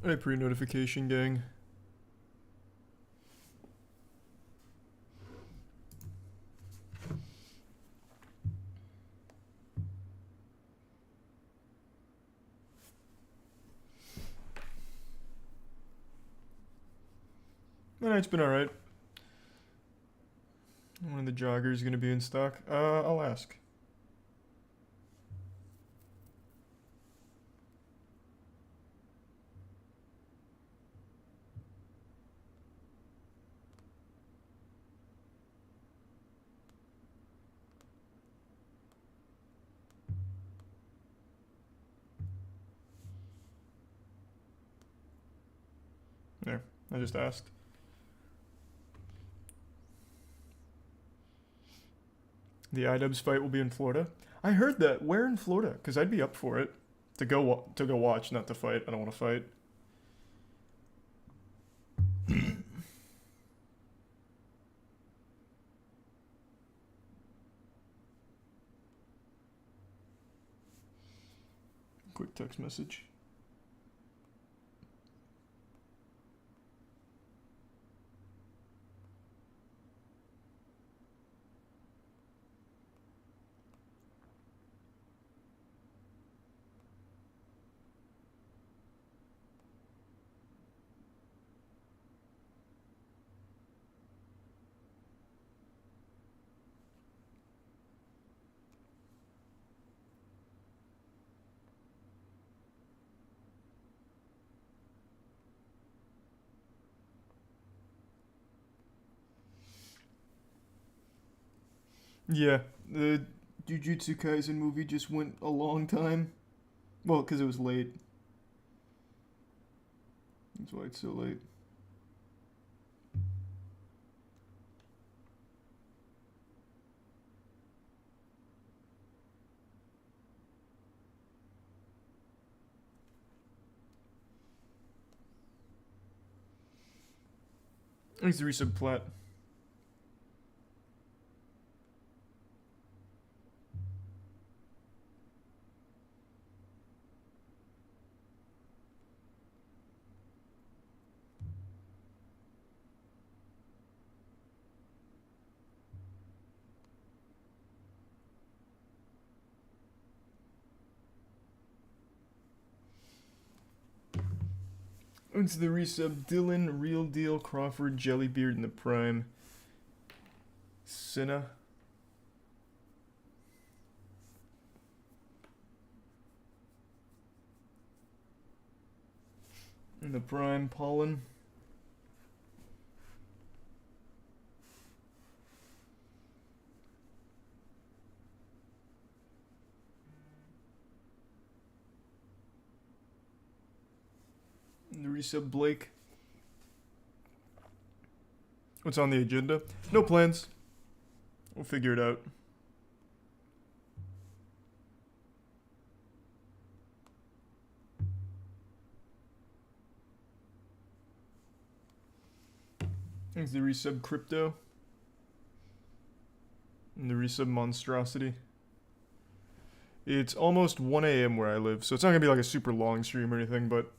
Hey, pre-notification gang. It's been alright. One of the joggers gonna be in stock. I'll ask. There, I just asked. The iDubbbz fight will be in Florida. I heard that. Where in Florida? Cause I'd be up for it to go watch, not to fight. I don't want to fight. Quick text message. Yeah, the Jujutsu Kaisen movie just went a long time. Well, because it was late. That's why it's so late. Thanks to resub Plat. Thanks to the resub Dylan, Real Deal, Crawford, Jellybeard in the Prime. Cinna. In the Prime, Pollen. In the resub Blake. What's on the agenda? No plans. We'll figure it out. Thanks to the resub Crypto. And the resub Monstrosity. It's almost 1 a.m. where I live, so it's not gonna be like a super long stream or anything, but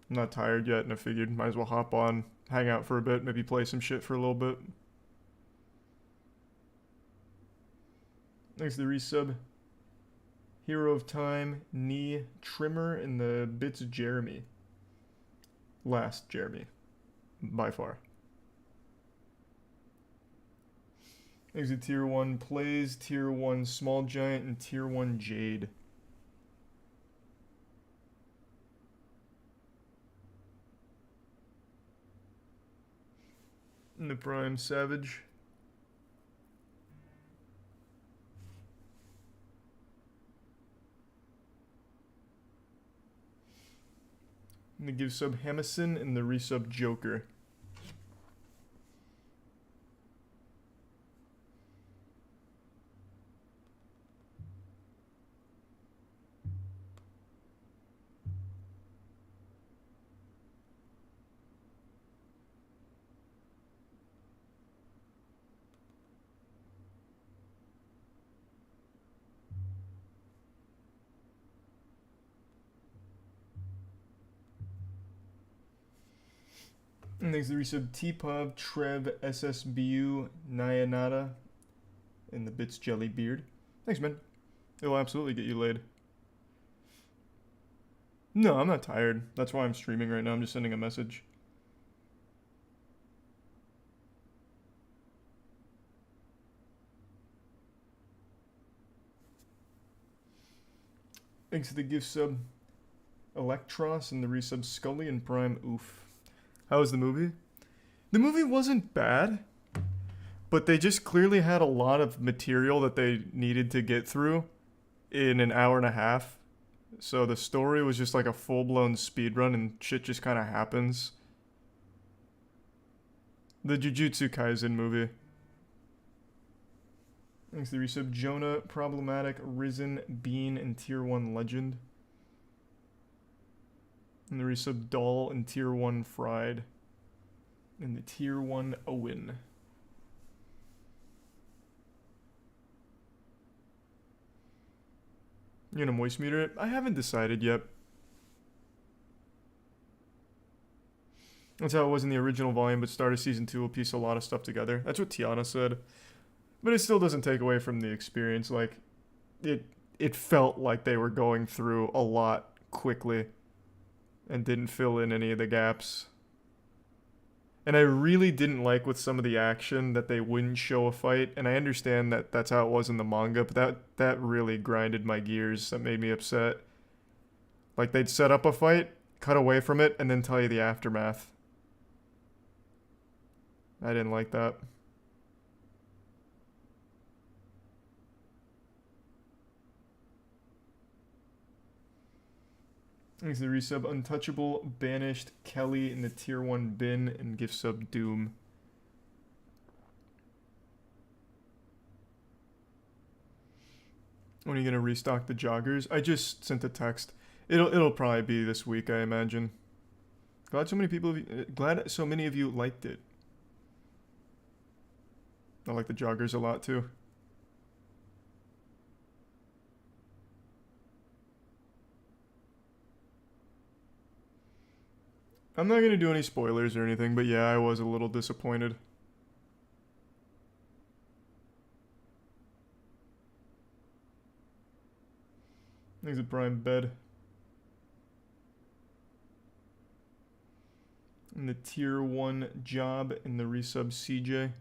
I'm not tired yet, and I figured might as well hop on, hang out for a bit, maybe play some shit for a little bit. Thanks to the resub. Hero of Time, Knee, Trimmer, and the Bits of Jeremy. Last Jeremy. By far. Thanks to Tier 1 Plays, Tier 1 Small Giant, and Tier 1 Jade. In the Prime Savage. And the give sub Hamison and the resub Joker. And thanks to the resub T-Pub, Trev, SSBU, Nyanada, and the Bits Jelly Beard. Thanks, man. It'll absolutely get you laid. No, I'm not tired. That's why I'm streaming right now. I'm just sending a message. Thanks to the gift sub Electros and the resub Scully and Prime. Oof. How was the movie? The movie wasn't bad, but they just clearly had a lot of material that they needed to get through in an hour and a half. So the story was just like a full-blown speedrun and shit just kind of happens. The Jujutsu Kaisen movie. Thanks to the resub Jonah, Problematic, Risen, Bean, and Tier 1 Legend. And the resub Doll and Tier 1 Fried. And the Tier 1 Owen. You gonna moist meter it? I haven't decided yet. That's how it was in the original volume, but Start of Season 2 will piece a lot of stuff together. That's what Tiana said. But it still doesn't take away from the experience. Like, it felt like they were going through a lot quickly and didn't fill in any of the gaps. And I really didn't like with some of the action that they wouldn't show a fight. And I understand that that's how it was in the manga, but that really grinded my gears. That made me upset. Like, they'd set up a fight, cut away from it, and then tell you the aftermath. I didn't like that. Thanks to the resub Untouchable, Banished, Kelly in the Tier 1 bin, and gift sub Doom. When are you gonna restock the joggers? I just sent a text. It'll probably be this week, I imagine. Glad so many of you liked it. I like the joggers a lot too. I'm not going to do any spoilers or anything, but yeah, I was a little disappointed. Thanks a Prime Bed. And the Tier 1 Job in the resub CJ.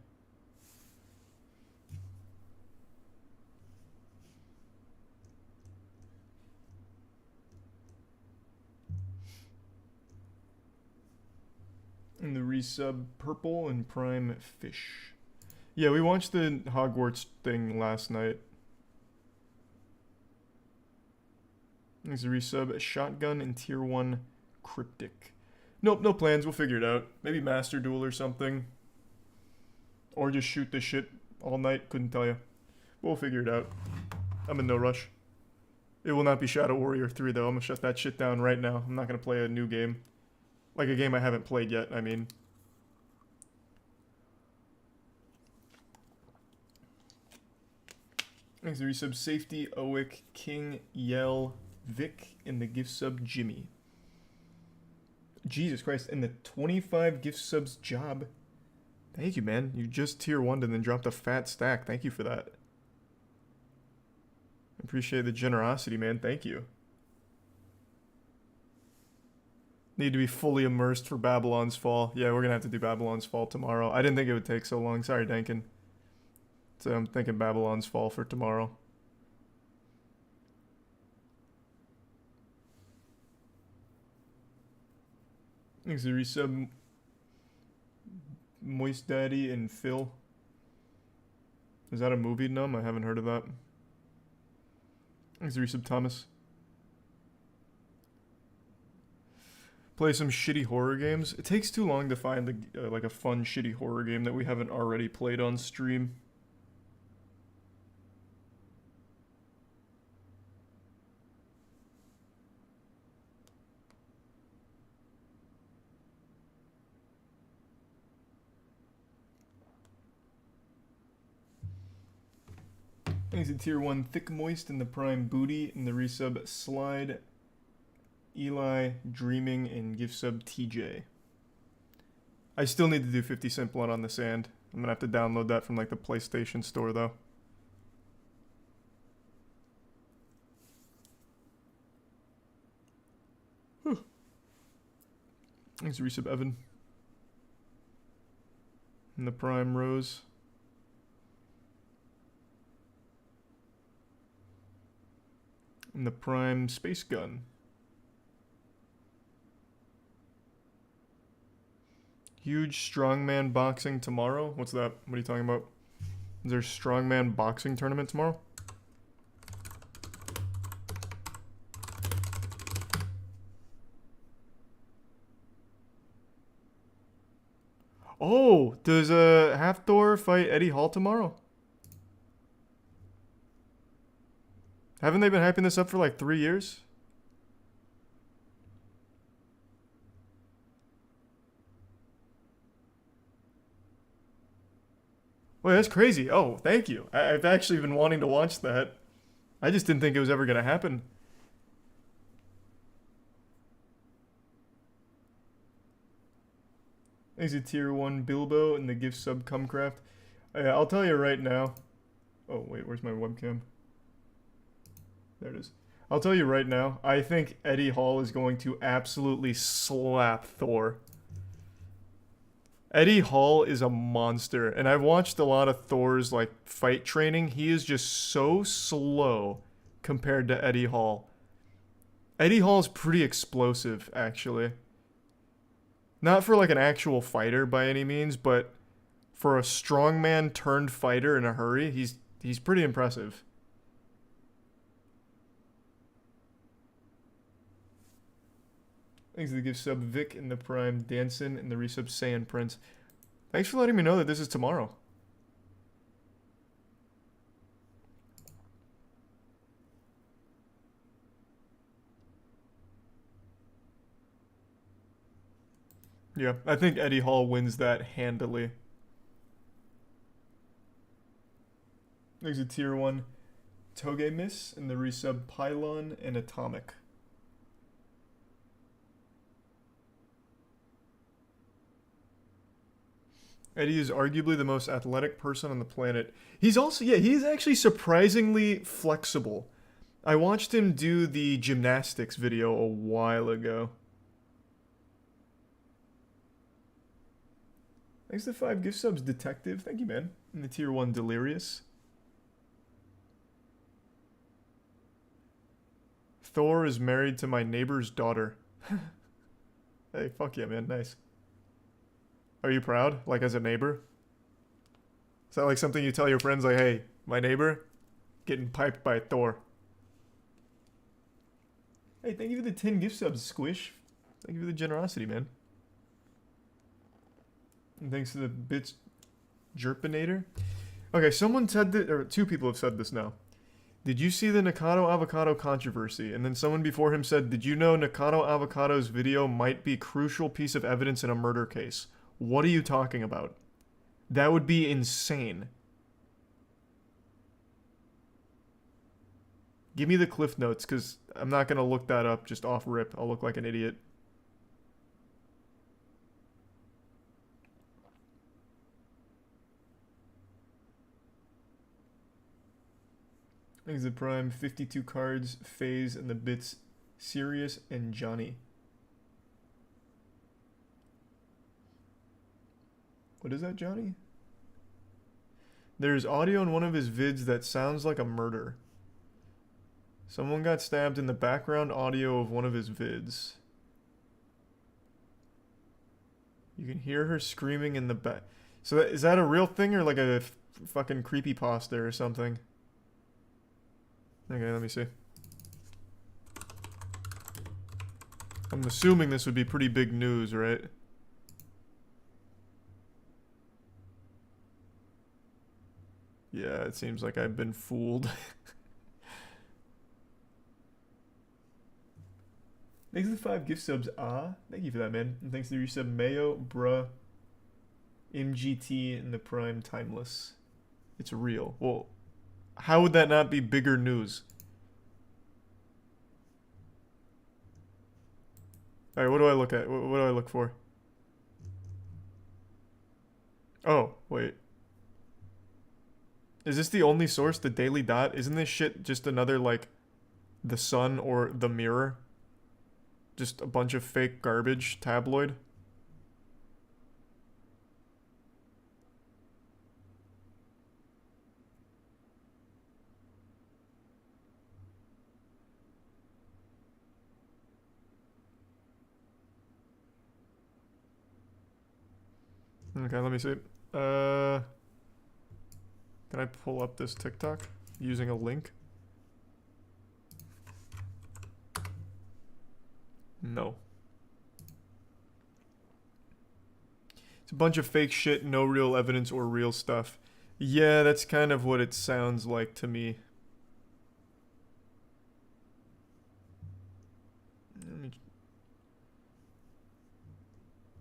And the resub Purple and Prime Fish. Yeah, we watched the Hogwarts thing last night. There's a resub Shotgun and Tier 1 Cryptic. Nope, no plans. We'll figure it out. Maybe Master Duel or something. Or just shoot the shit all night. Couldn't tell you. We'll figure it out. I'm in no rush. It will not be Shadow Warrior 3 though. I'm gonna shut that shit down right now. I'm not gonna play a new game. Like a game I haven't played yet, I mean. Thanks to resub Safety, Owick, King, Yell, Vic, and the gift sub Jimmy. Jesus Christ, and the 25 gift subs Job. Thank you, man. You just tier 1'd and then dropped a fat stack. Thank you for that. Appreciate the generosity, man. Thank you. Need to be fully immersed for Babylon's Fall. Yeah, we're gonna have to do Babylon's Fall tomorrow. I didn't think it would take so long. Sorry, Dankin. So I'm thinking Babylon's Fall for tomorrow. Thanks to resub Moist Daddy and Phil. Is that a movie, Num? I haven't heard of that. Thanks to resub Thomas. Play some shitty horror games. It takes too long to find like a fun shitty horror game that we haven't already played on stream. Thanks to Tier 1 Thick Moist and the Prime Booty and the resub Slide, Eli, Dreaming, and gift sub TJ. I still need to do 50 Cent Blood on the Sand. I'm gonna have to download that from like the PlayStation Store though. Whew. Thanks, Resub Evan. And the Prime Rose. And the Prime Space Gun. Huge strongman boxing tomorrow? What's that? What are you talking about? Is there a strongman boxing tournament tomorrow? Oh, does Hafthor fight Eddie Hall tomorrow? Haven't they been hyping this up for like 3 years? Wait, that's crazy. Oh, thank you. I've actually been wanting to watch that. I just didn't think it was ever going to happen. Thanks to Tier 1 Bilbo and the gift sub Cumcraft. I'll tell you right now. Oh, wait, where's my webcam? There it is. I'll tell you right now, I think Eddie Hall is going to absolutely slap Thor. Eddie Hall is a monster, and I've watched a lot of Thor's like fight training. He is just so slow compared to Eddie Hall. Eddie Hall is pretty explosive, actually. Not for like an actual fighter by any means, but for a strongman turned fighter in a hurry, he's pretty impressive. Thanks to the gift sub Vic in the Prime Danson and the resub Saiyan Prince. Thanks for letting me know that this is tomorrow. Yeah, I think Eddie Hall wins that handily. Thanks to Tier 1 Toge Miss and the resub Pylon and Atomic. Eddie is arguably the most athletic person on the planet. He's also, yeah, he's actually surprisingly flexible. I watched him do the gymnastics video a while ago. Thanks to 5 gift subs, Detective. Thank you, man. And the Tier 1 Delirious. Thor is married to my neighbor's daughter. Hey, fuck yeah, man. Nice. Are you proud? Like, as a neighbor? Is that like something you tell your friends, like, hey, my neighbor getting piped by Thor? Hey, thank you for the 10 gift subs, Squish. Thank you for the generosity, man. And thanks to the bits Jerpinator. Okay, someone said that, or 2 people have said this now. Did you see the Nikado Avocado controversy? And then someone before him said, did you know Nikado Avocado's video might be a crucial piece of evidence in a murder case? What are you talking about? That would be insane. Give me the cliff notes, because I'm not going to look that up just off rip. I'll look like an idiot. Thanks to Prime, 52 cards, FaZe, and the bits Sirius and Johnny. What is that, Johnny? There's audio in one of his vids that sounds like a murder. Someone got stabbed in the background audio of one of his vids. You can hear her screaming in the back. So is that a real thing or like a fucking creepypasta or something? Okay, let me see. I'm assuming this would be pretty big news, right? Yeah, it seems like I've been fooled. Thanks to the 5 gift subs. Thank you for that, man. And thanks to the resub Mayo, Bruh, MGT, and the Prime Timeless. It's real. Well, how would that not be bigger news? Alright, what do I look at? What do I look for? Oh, wait. Is this the only source, the Daily Dot? Isn't this shit just another, like, The Sun or The Mirror? Just a bunch of fake garbage tabloid? Okay, let me see. Can I pull up this TikTok using a link? No. It's a bunch of fake shit, no real evidence or real stuff. Yeah, that's kind of what it sounds like to me.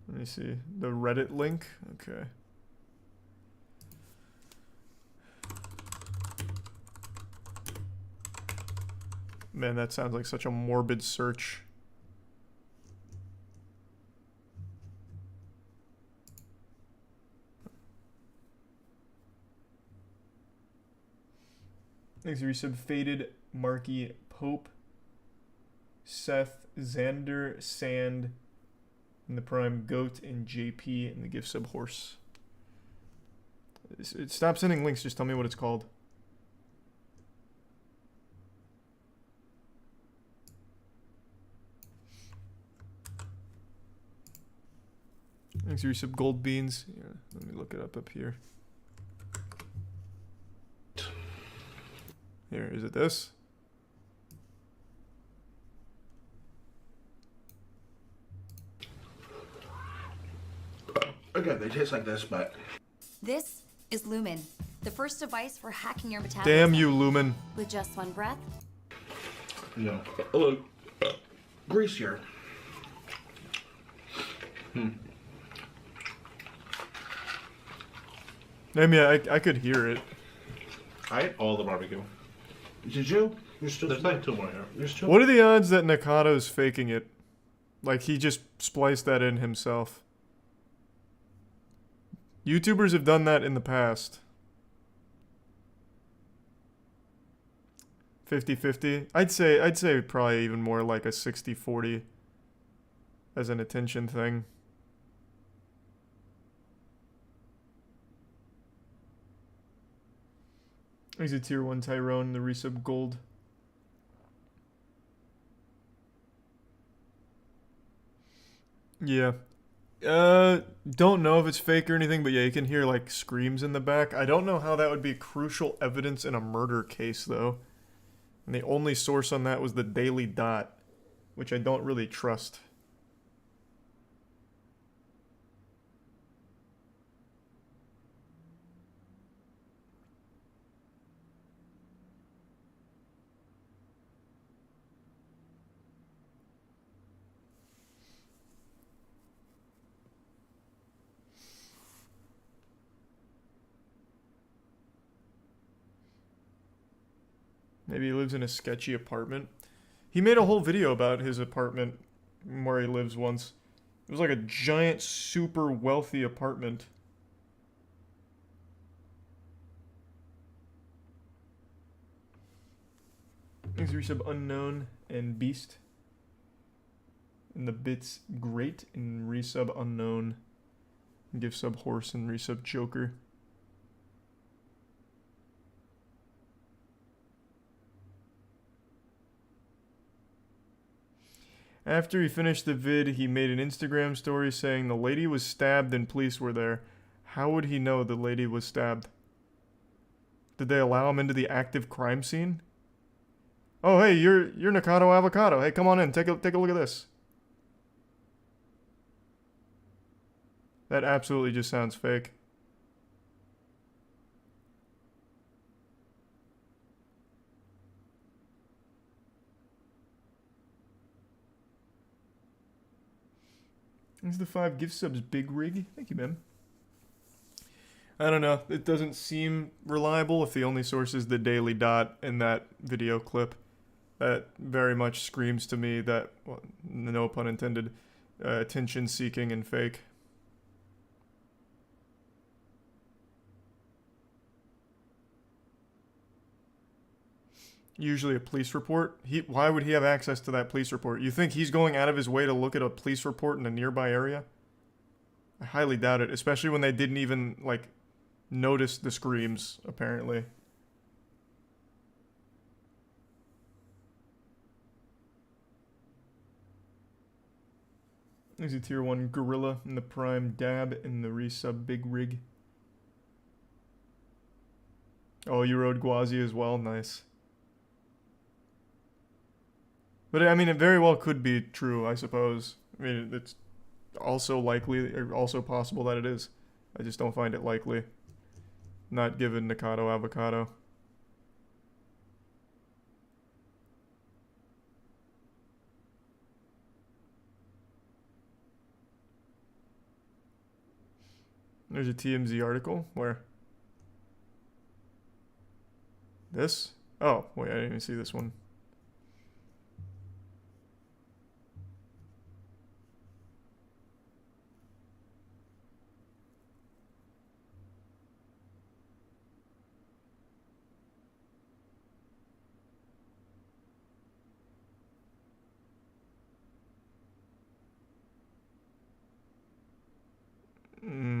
Let me see. The Reddit link? Okay. Man, that sounds like such a morbid search. Thanks, resub. Faded, Marky, Pope, Seth, Xander, Sand, in the Prime, Goat, and JP in the gift sub Horse. Stop sending links, just tell me what it's called. Thanks, resub. Gold Beans. Yeah, let me look it up here. Here, is it this? Again, they taste like this, but... This is Lumen, the first device for hacking your metabolism. Damn you, Lumen. With just one breath. No. A little greasier. I mean, I could hear it. I ate all the barbecue. Did you? You're still... There's like 2 more here. There's two. What are the odds that Nakado's faking it? Like, he just spliced that in himself. YouTubers have done that in the past. 50-50. I'd say probably even more like a 60-40 as an attention thing. He's a tier 1 Tyrone, the resub gold. Yeah. Don't know if it's fake or anything, but yeah, you can hear like screams in the back. I don't know how that would be crucial evidence in a murder case, though. And the only source on that was the Daily Dot, which I don't really trust. Maybe he lives in a sketchy apartment. He made a whole video about his apartment where he lives once. It was like a giant, super wealthy apartment. Thanks, resub Unknown and Beast. And the bits great and resub Unknown. And give sub Horse and resub Joker. After he finished the vid, he made an Instagram story saying the lady was stabbed and police were there. How would he know the lady was stabbed? Did they allow him into the active crime scene? Oh, hey, you're Nakado Avocado. Hey, come on in. Take a look at this. That absolutely just sounds fake. Thanks to the 5 gift subs, Big Rig. Thank you, man. I don't know. It doesn't seem reliable if the only source is the Daily Dot in that video clip. That very much screams to me that, well, no pun intended, attention-seeking and fake. usually a police report. Why would he have access to that police report? You think he's going out of his way to look at a police report in a nearby area? I highly doubt it, especially when they didn't even, like, notice the screams, apparently. There's a tier 1 Gorilla in the Prime Dab in the resub Big Rig. Oh, you rode Gwazi as well? Nice. But I mean, it very well could be true, I suppose. I mean, it's also likely, or also possible that it is. I just don't find it likely. Not given Nikado Avocado. There's a TMZ article where this? Oh, wait, I didn't even see this one.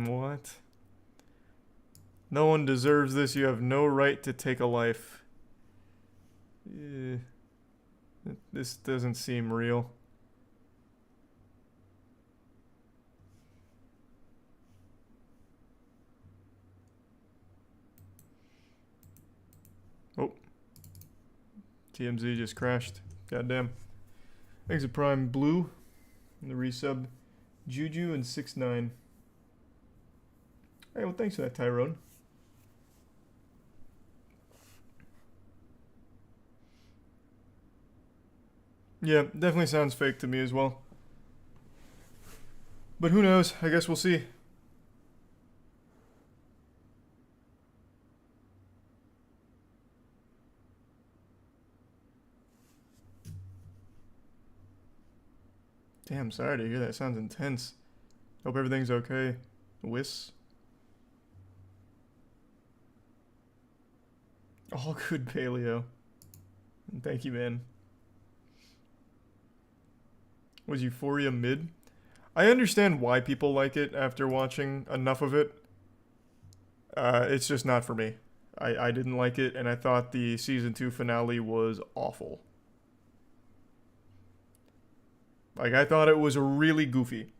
What? No one deserves this. You have no right to take a life. This doesn't seem real. Oh. TMZ just crashed. Goddamn. Thanks to Prime Blue. And the resub. Juju and 6ix9ine. Hey, well, thanks for that, Tyrone. Yeah, definitely sounds fake to me as well. But who knows? I guess we'll see. Damn, sorry to hear that. Sounds intense. Hope everything's okay. Whis. All good, Paleo. Thank you, man. Was Euphoria mid? I understand why people like it after watching enough of it. It's just not for me. I didn't like it, and I thought the season 2 finale was awful. Like, I thought it was really goofy.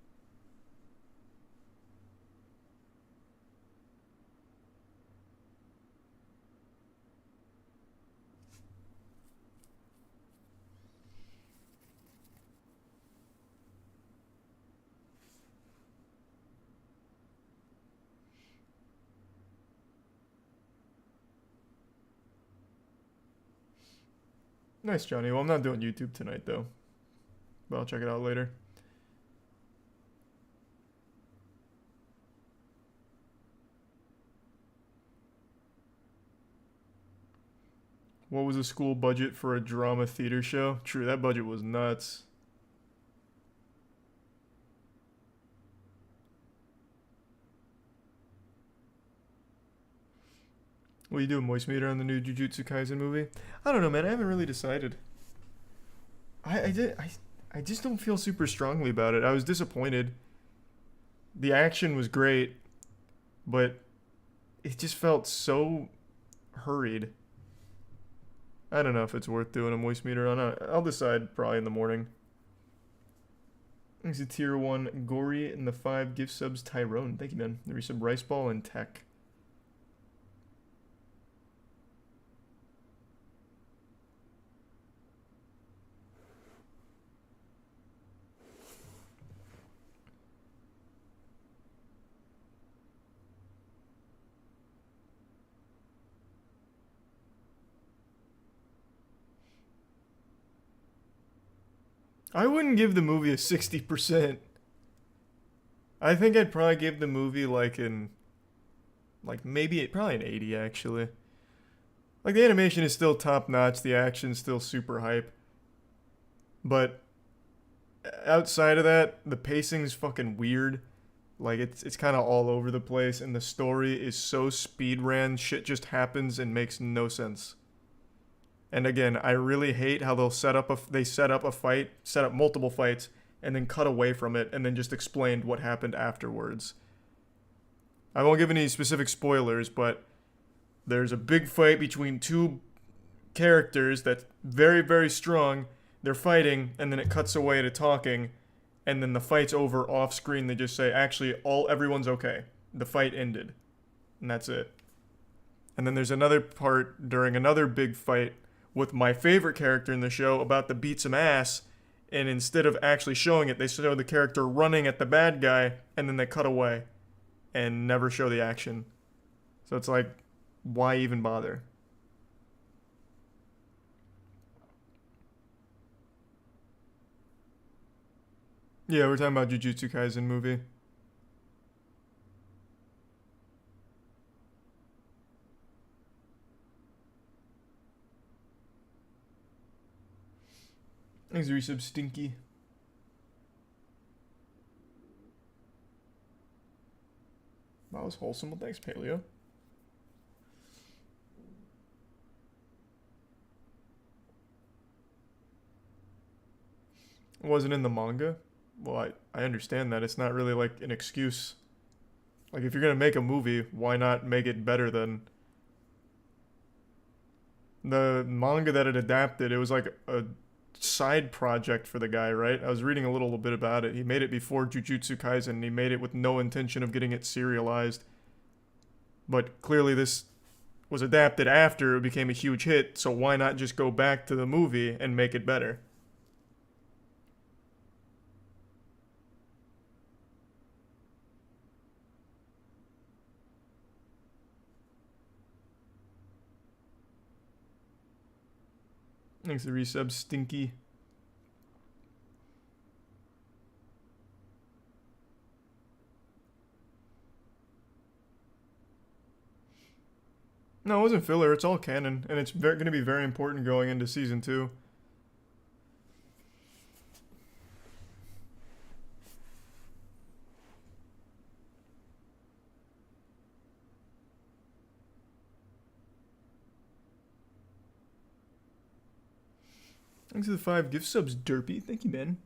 Nice, Johnny. Well, I'm not doing YouTube tonight, though. But I'll check it out later. What was the school budget for a drama theater show? True, that budget was nuts. What are you doing, Moist Meter, on the new Jujutsu Kaisen movie? I don't know, man. I haven't really decided. I just don't feel super strongly about it. I was disappointed. The action was great, but it just felt so hurried. I don't know if it's worth doing a Moist Meter on. I'll decide probably in the morning. Thanks to Tier 1 Gory and the 5 gift subs Tyrone. Thank you, man. The resub Rice Ball and Tech. I wouldn't give the movie a 60%. I think I'd probably give the movie probably an 80 actually. Like, the animation is still top notch, the action's still super hype. But outside of that, the pacing's fucking weird. Like, it's kind of all over the place, and the story is so speed ran, shit just happens and makes no sense. And again, I really hate how they set up a fight, set up multiple fights, and then cut away from it, and then just explained what happened afterwards. I won't give any specific spoilers, but there's a big fight between two characters that's very, very strong. They're fighting, and then it cuts away to talking, and then the fight's over off screen. They just say, actually, everyone's okay. The fight ended. And that's it. And then there's another part during another big fight with my favorite character in the show about to beat some ass, and instead of actually showing it, they show the character running at the bad guy, and then they cut away and never show the action. So it's like, why even bother? Yeah, we're talking about Jujutsu Kaisen movie. Thanks, Resub Stinky. That was wholesome. Well, thanks, Paleo. It wasn't in the manga? Well, I understand that. It's not really like an excuse. Like, if you're gonna make a movie, why not make it better than the manga that it adapted? It was like a side project for the guy, right? I was reading a little bit about it. He made it before Jujutsu Kaisen, and he made it with no intention of getting it serialized. But clearly this was adapted after it became a huge hit, so why not just go back to the movie and make it better? Thanks for the resub, Stinky. No, it wasn't filler. It's all canon, and it's going to be very important going into season 2. Thanks for the 5 gift subs, Derpy. Thank you, man.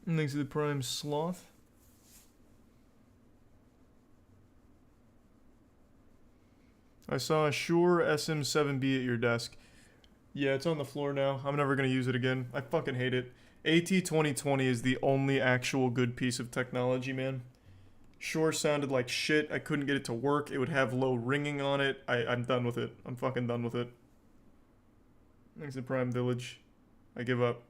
And thanks to the Prime Sloth. I saw a Shure SM7B at your desk. Yeah, it's on the floor now. I'm never going to use it again. I fucking hate it. AT2020 is the only actual good piece of technology, man. Shure sounded like shit. I couldn't get it to work. It would have low ringing on it. I'm done with it. I'm fucking done with it. Thanks to Prime Village. I give up.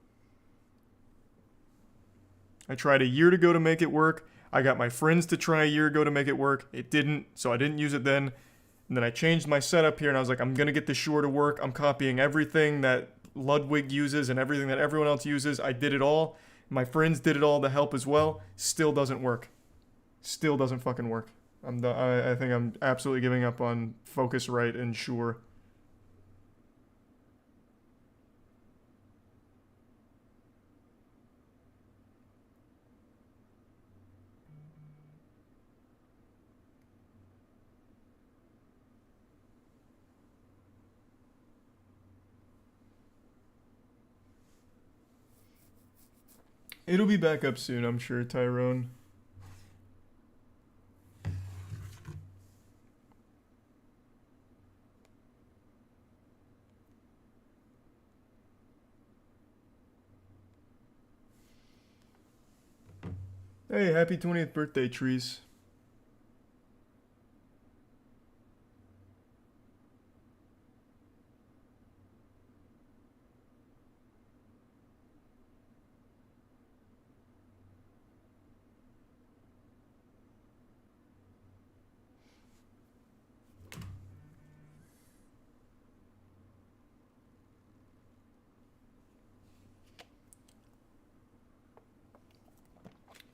I tried a year ago to make it work. I got my friends to try a year ago to make it work. It didn't, so I didn't use it then. And then I changed my setup here, and I was like, I'm going to get the Shure to work. I'm copying everything that Ludwig uses and everything that everyone else uses. I did it all. My friends did it all to help as well. Still doesn't work. Still doesn't fucking work. I think I'm absolutely giving up on Focusrite and Shure. It'll be back up soon, I'm sure, Tyrone. Hey, happy 20th birthday, Trees.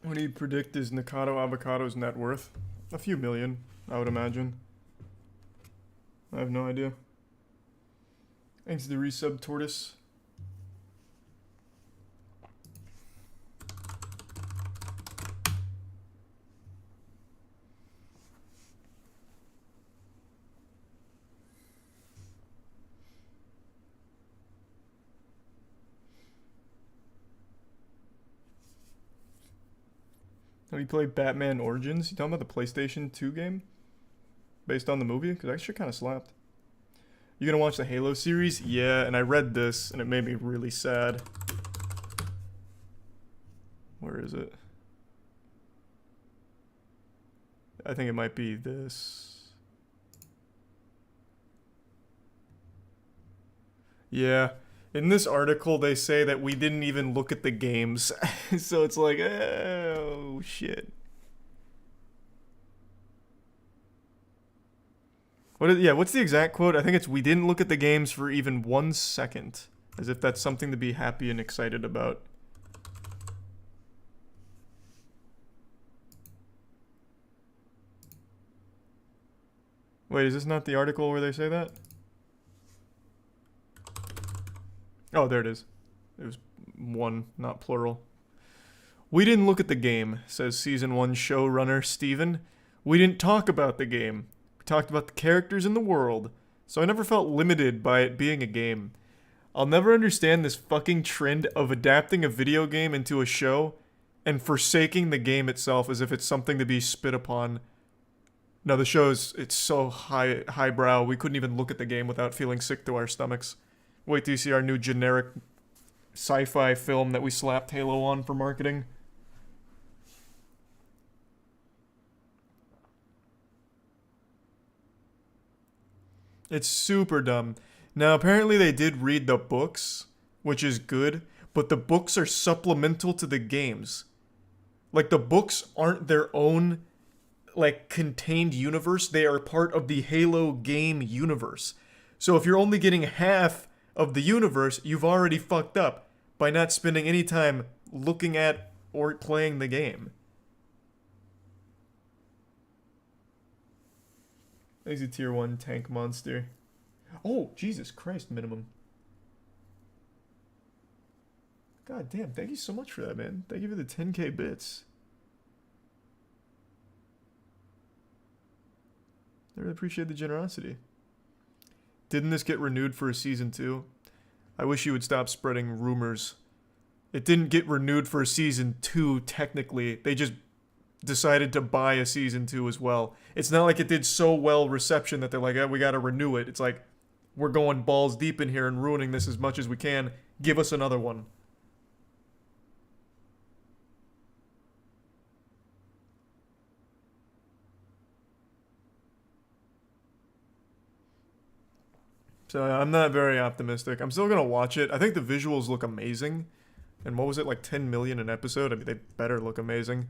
What do you predict is Nikado Avocado's net worth? A few million, I would imagine. I have no idea. Thanks to the resub, Tortoise. Have you played Batman Origins? You talking about the PlayStation 2 game? Based on the movie? Because that shit kind of slapped. You gonna watch the Halo series? Yeah, and I read this, and it made me really sad. Where is it? I think it might be this. Yeah. In this article, they say that we didn't even look at the games. So it's like, oh, shit. What's the exact quote? I think it's, we didn't look at the games for even 1 second. As if that's something to be happy and excited about. Wait, is this not the article where they say that? Oh, there it is. It was one, not plural. We didn't look at the game, says Season 1 showrunner Steven. We didn't talk about the game. We talked about the characters in the world. So I never felt limited by it being a game. I'll never understand this fucking trend of adapting a video game into a show and forsaking the game itself as if it's something to be spit upon. No, the show's, it's so highbrow, we couldn't even look at the game without feeling sick to our stomachs. Wait till you see our new generic sci-fi film that we slapped Halo on for marketing. It's super dumb. Now, apparently they did read the books, which is good, but the books are supplemental to the games. Like, the books aren't their own, like, contained universe. They are part of the Halo game universe. So if you're only getting half of the universe, you've already fucked up by not spending any time looking at or playing the game. He's a tier 1 tank monster. Oh, Jesus Christ, minimum. God damn, thank you so much for that, man. Thank you for the 10k bits. I really appreciate the generosity. Didn't this get renewed for a season 2? I wish you would stop spreading rumors. It didn't get renewed for a season 2, technically. They just decided to buy a season 2 as well. It's not like it did so well reception that they're like, we gotta renew it. It's like, we're going balls deep in here and ruining this as much as we can. Give us another one. So I'm not very optimistic. I'm still gonna watch it. I think the visuals look amazing. And what was it, like 10 million an episode? I mean, they better look amazing.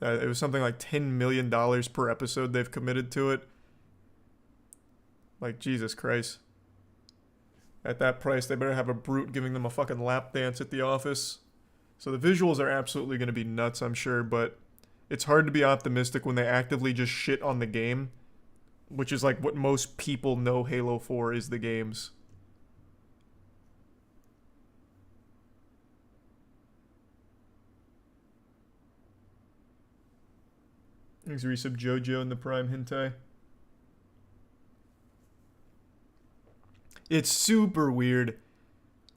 It was something like $10 million per episode they've committed to it. Like, Jesus Christ. At that price, they better have a brute giving them a fucking lap dance at the office. So the visuals are absolutely going to be nuts, I'm sure, but it's hard to be optimistic when they actively just shit on the game, which is like what most people know Halo for is the games. Thanks, resub JoJo in the Prime Hentai. It's super weird.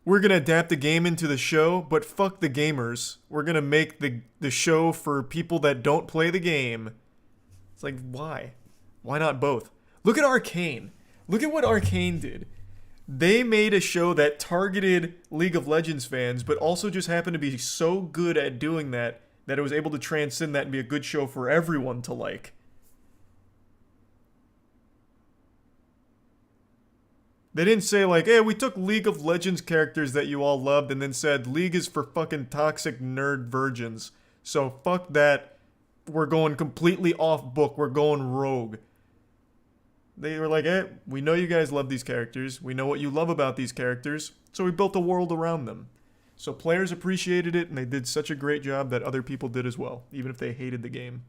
We're gonna adapt the game into the show, but fuck the gamers. We're gonna make the show for people that don't play the game. It's like, why? Why not both? Look at Arcane. Look at what Arcane did. They made a show that targeted League of Legends fans, but also just happened to be so good at doing that that it was able to transcend that and be a good show for everyone to like. They didn't say like, hey, we took League of Legends characters that you all loved and then said League is for fucking toxic nerd virgins. So fuck that. We're going completely off book. We're going rogue. They were like, hey, we know you guys love these characters. We know what you love about these characters. So we built a world around them. So players appreciated it and they did such a great job that other people did as well, even if they hated the game.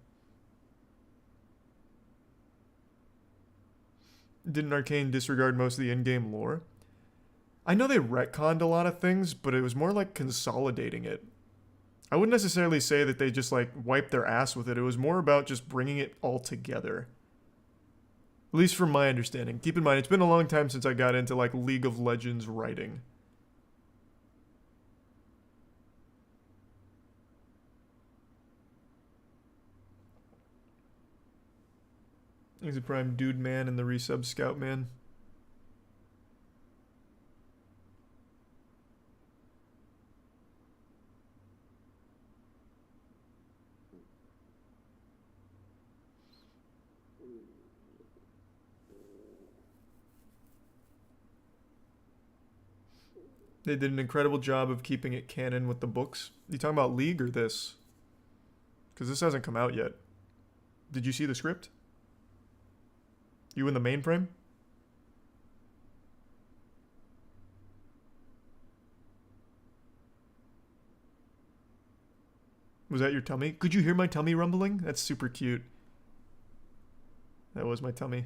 Didn't Arcane disregard most of the in-game lore? I know they retconned a lot of things, but it was more like consolidating it. I wouldn't necessarily say that they just like wiped their ass with it. It was more about just bringing it all together. At least from my understanding. Keep in mind, it's been a long time since I got into like League of Legends writing. He's a prime dude man and the resub scout man. They did an incredible job of keeping it canon with the books. You talking about League or this? Because this hasn't come out yet. Did you see the script? You in the mainframe? Was that your tummy? Could you hear my tummy rumbling? That's super cute. That was my tummy.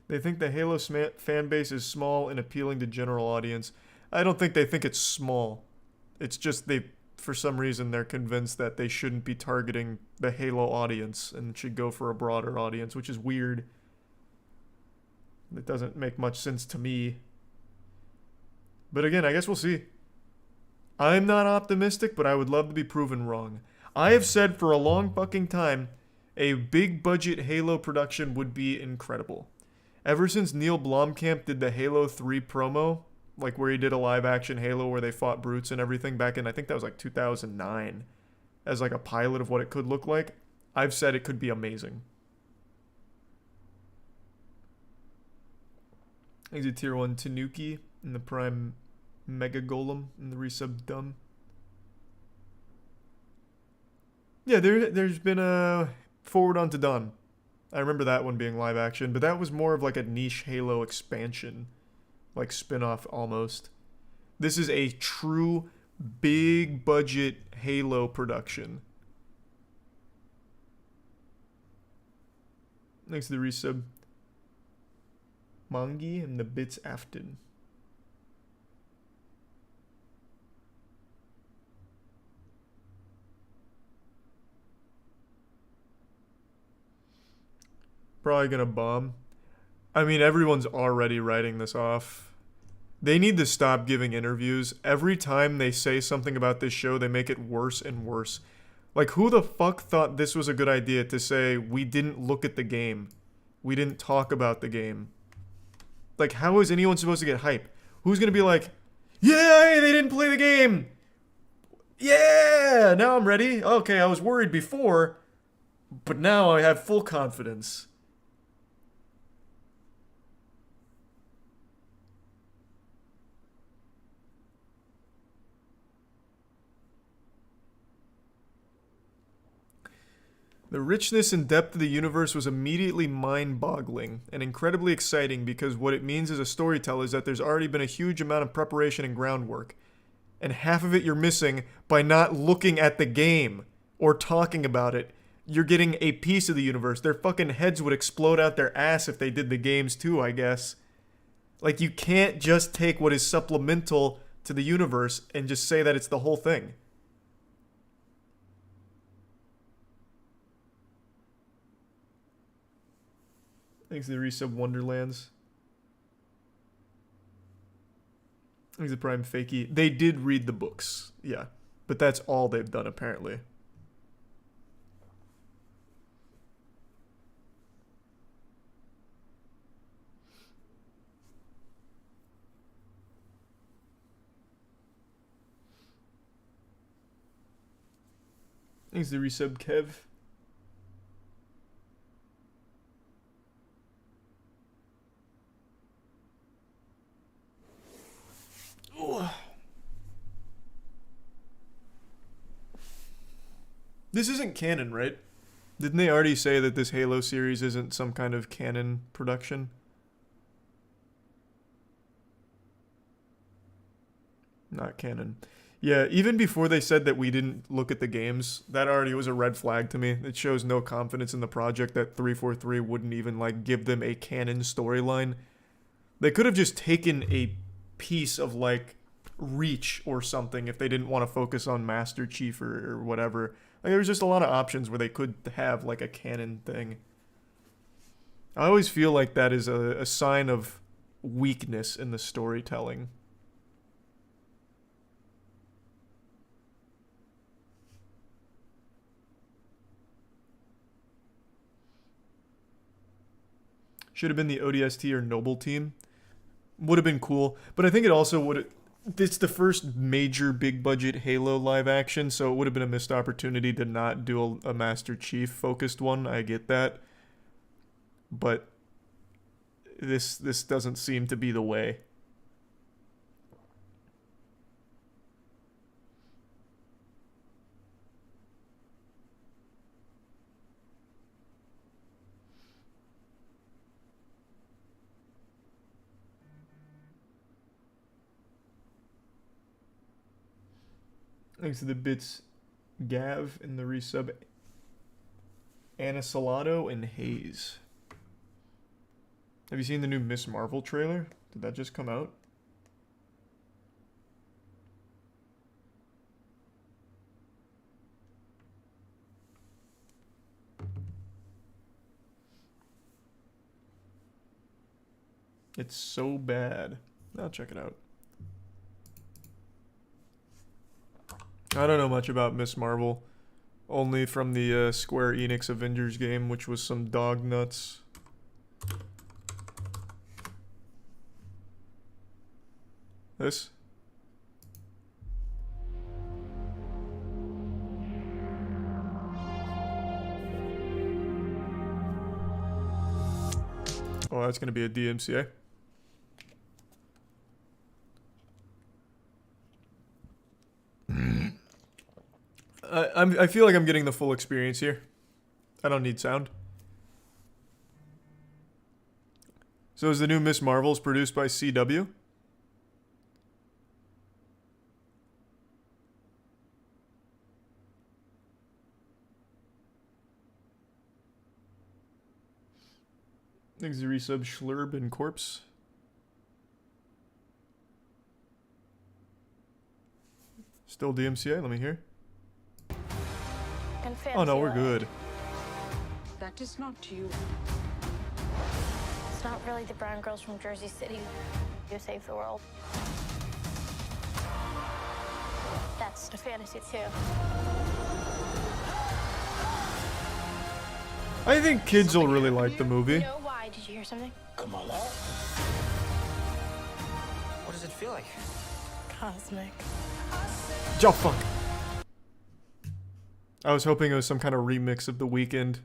They think the Halo fan base is small and appealing to general audience. I don't think they think it's small. It's just for some reason, they're convinced that they shouldn't be targeting the Halo audience and should go for a broader audience, which is weird. It doesn't make much sense to me. But again, I guess we'll see. I'm not optimistic, but I would love to be proven wrong. I have said for a long fucking time, a big budget Halo production would be incredible. Ever since Neil Blomkamp did the Halo 3 promo, like where he did a live action Halo where they fought brutes and everything back in, I think that was like 2009, as like a pilot of what it could look like, I've said it could be amazing. He's a tier 1 Tanuki in the prime Mega Golem in the resub dumb. Yeah, there's been a Forward Unto Dawn. I remember that one being live action, but that was more of like a niche Halo expansion, like spin-off almost. This is a true big budget Halo production. Thanks to the resub. Mangi and the bits Afton. Probably gonna bomb. I mean, everyone's already writing this off. They need to stop giving interviews. Every time they say something about this show, they make it worse and worse. Like, who the fuck thought this was a good idea to say, we didn't look at the game? We didn't talk about the game. Like, how is anyone supposed to get hype? Who's gonna be like, yeah, they didn't play the game! Yeah, now I'm ready. Okay, I was worried before, but now I have full confidence. The richness and depth of the universe was immediately mind-boggling and incredibly exciting because what it means as a storyteller is that there's already been a huge amount of preparation and groundwork. And half of it you're missing by not looking at the game or talking about it. You're getting a piece of the universe. Their fucking heads would explode out their ass if they did the games too, I guess. Like, you can't just take what is supplemental to the universe and just say that it's the whole thing. Thanks to the resub Wonderlands. Thanks to Prime Fakey. They did read the books, yeah. But that's all they've done, apparently. Thanks to the resub Kev. This isn't canon, right? Didn't they already say that this Halo series isn't some kind of canon production? Not canon. Yeah, even before they said that we didn't look at the games, that already was a red flag to me. It shows no confidence in the project that 343 wouldn't even, like, give them a canon storyline. They could have just taken a piece of, like, Reach or something if they didn't want to focus on Master Chief or whatever. Like, there was just a lot of options where they could have, like, a canon thing. I always feel like that is a sign of weakness in the storytelling. Should have been the ODST or Noble team. Would have been cool, but I think it also would. It's the first major big budget Halo live action, so it would have been a missed opportunity to not do a Master Chief focused one. I get that, but this doesn't seem to be the way. Thanks to the bits, Gav in the resub, Anna Salado and Hayes. Have you seen the new Miss Marvel trailer? Did that just come out? It's so bad. I'll check it out. I don't know much about Miss Marvel. Only from the Square Enix Avengers game, which was some dog nuts. This? Oh, that's gonna be a DMCA. I feel like I'm getting the full experience here. I don't need sound. So is the new Miss Marvel's produced by CW? Thanks to resub Schlurb and Corpse. Still DMCA, let me hear. Oh no, we're good. That is not you. It's not really the brown girls from Jersey City who save the world. That's a fantasy too. I think kids will really like the movie. You know why? Did you hear something? Come on. What does it feel like? Cosmic. Oh fuck. I was hoping it was some kind of remix of The Weeknd.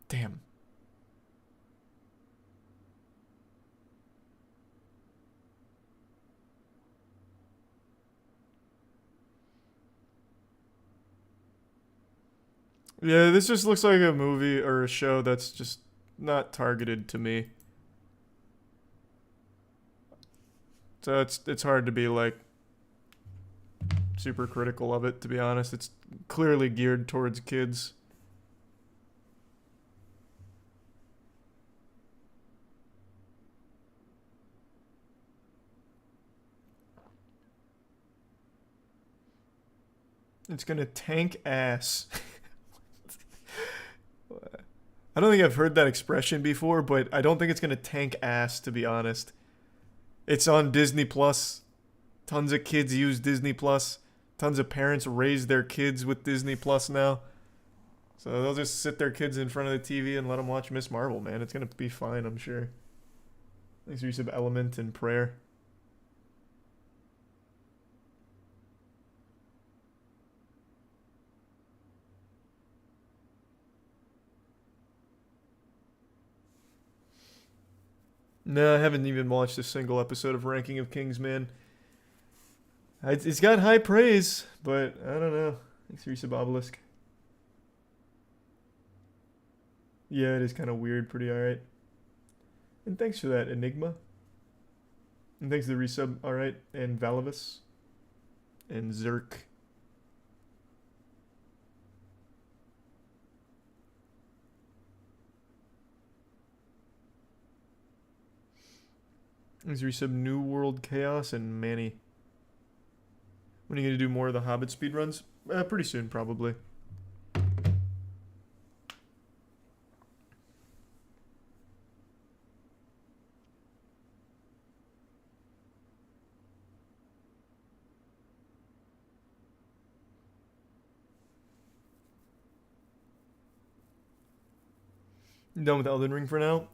Damn. Yeah, this just looks like a movie or a show that's just not targeted to me. So it's hard to be like super critical of it, to be honest. It's clearly geared towards kids. It's gonna tank ass. I don't think I've heard that expression before, but I don't think it's gonna tank ass, to be honest. It's on Disney Plus. Tons of kids use Disney Plus. Tons of parents raise their kids with Disney Plus now. So they'll just sit their kids in front of the TV and let them watch Miss Marvel, man. It's gonna be fine, I'm sure. Thanks for use of Element and Prayer. No, I haven't even watched a single episode of Ranking of Kings, man. It's got high praise, but I don't know. Thanks for resub Obelisk. Yeah, it is kind of weird, pretty alright. And thanks for that, Enigma. And thanks to the resub, alright, and Valivus. And Zerk. Thanks for resub New World Chaos and Manny. When are you going to do more of the Hobbit speedruns? Pretty soon, probably. Done with Elden Ring for now.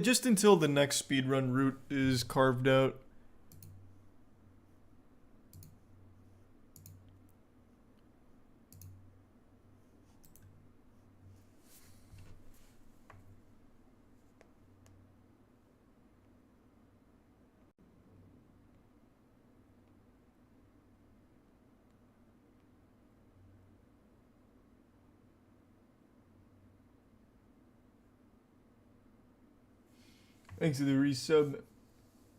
Just until the next speedrun route is carved out. Thanks to the resub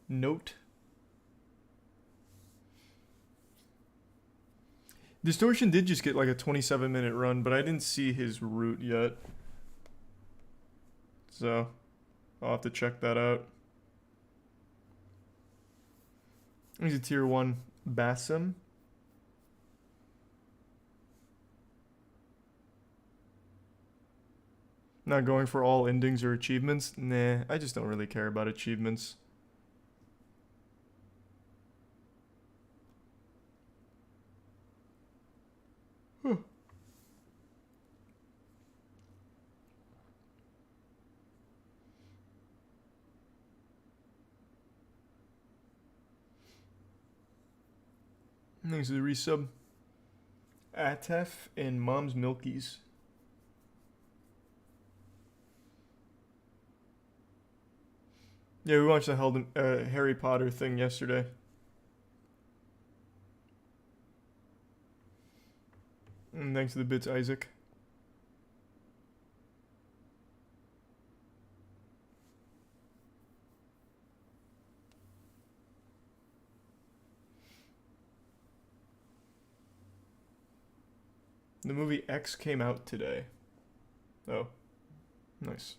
note. Distortion did just get like a 27-minute run, but I didn't see his route yet. So, I'll have to check that out. He's a tier 1 Bassam. Not going for all endings or achievements? Nah, I just don't really care about achievements. Huh. Thanks to the resub. Atef and Mom's Milkies. Yeah, we watched the Harry Potter thing yesterday. And thanks to the bits, Isaac. The movie X came out today. Oh, nice.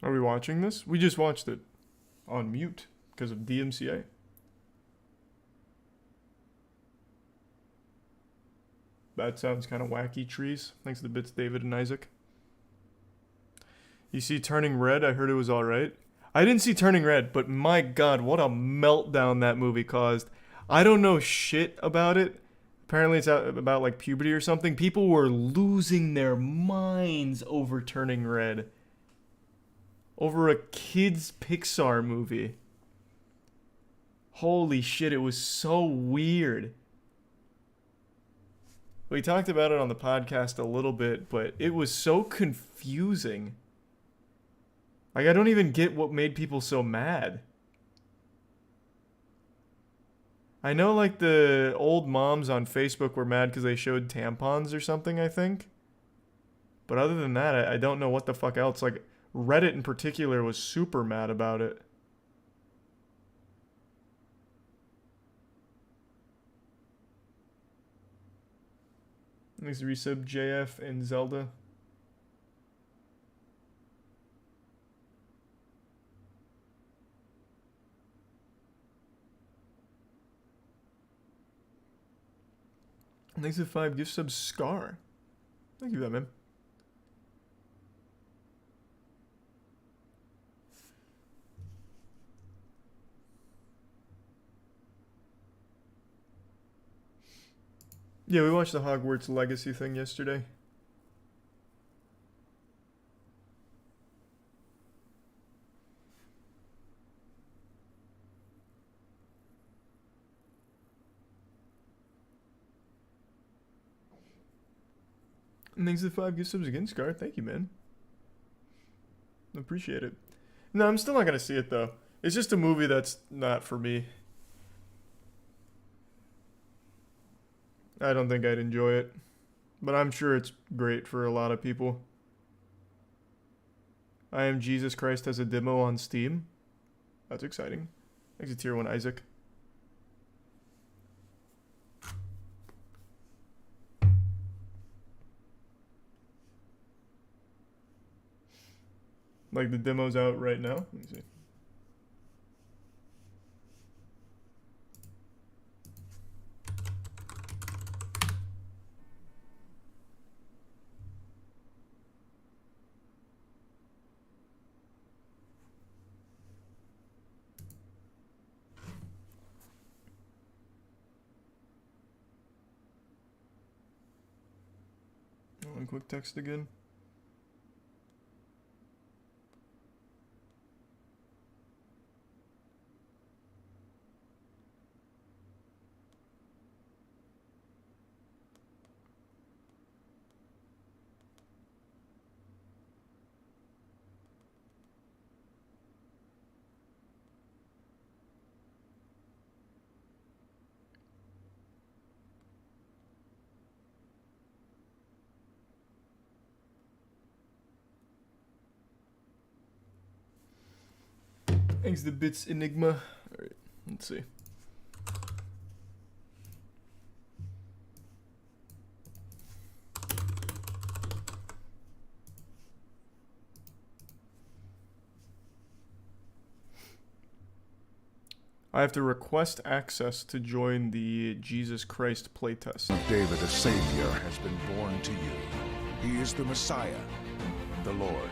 Are we watching this? We just watched it on mute because of DMCA. That sounds kind of wacky, trees. Thanks to the bits, David and Isaac. You see Turning Red? I heard it was alright. I didn't see Turning Red, but my god, what a meltdown that movie caused. I don't know shit about it. Apparently it's about like puberty or something. People were losing their minds over Turning Red. Over a kid's Pixar movie. Holy shit, it was so weird. We talked about it on the podcast a little bit, but it was so confusing. Like, I don't even get what made people so mad. I know, like, the old moms on Facebook were mad because they showed tampons or something, I think. But other than that, I don't know what the fuck else. Like, Reddit in particular was super mad about it. Thanks to resub JF and Zelda. Thanks to 5 gift subs Scar. Thank you for that, man. Yeah, we watched the Hogwarts Legacy thing yesterday. And thanks to the 5 gift subs again, Scar. Thank you, man. Appreciate it. No, I'm still not going to see it, though. It's just a movie that's not for me. I don't think I'd enjoy it. But I'm sure it's great for a lot of people. I Am Jesus Christ has a demo on Steam. That's exciting. Thanks to Tier 1 Isaac. Like the demo's out right now. Let me see. quick text again. Thanks the bits Enigma. Alright, let's see. I have to request access to join the Jesus Christ playtest. Of David, a Savior has been born to you. He is the Messiah, the Lord.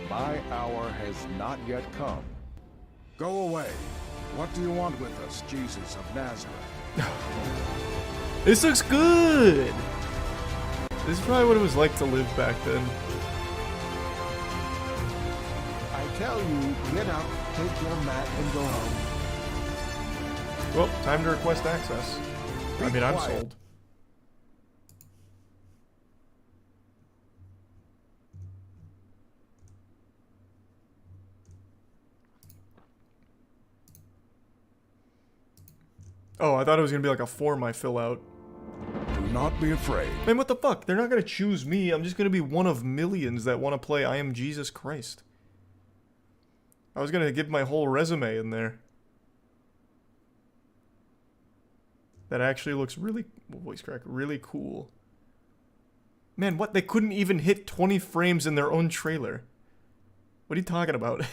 My hour has not yet come. Go away. What do you want with us, Jesus of Nazareth? This looks good! This is probably what it was like to live back then. I tell you, get up, take your mat, and go home. Well, time to request access. I mean, I'm quiet. sold. Oh, I thought it was gonna be like a form I fill out. Do not be afraid. Man, what the fuck? They're not gonna choose me. I'm just gonna be one of millions that want to play I Am Jesus Christ. I was gonna give my whole resume in there. That actually looks really, voice crack, really cool. Man, what? They couldn't even hit 20 frames in their own trailer. What are you talking about?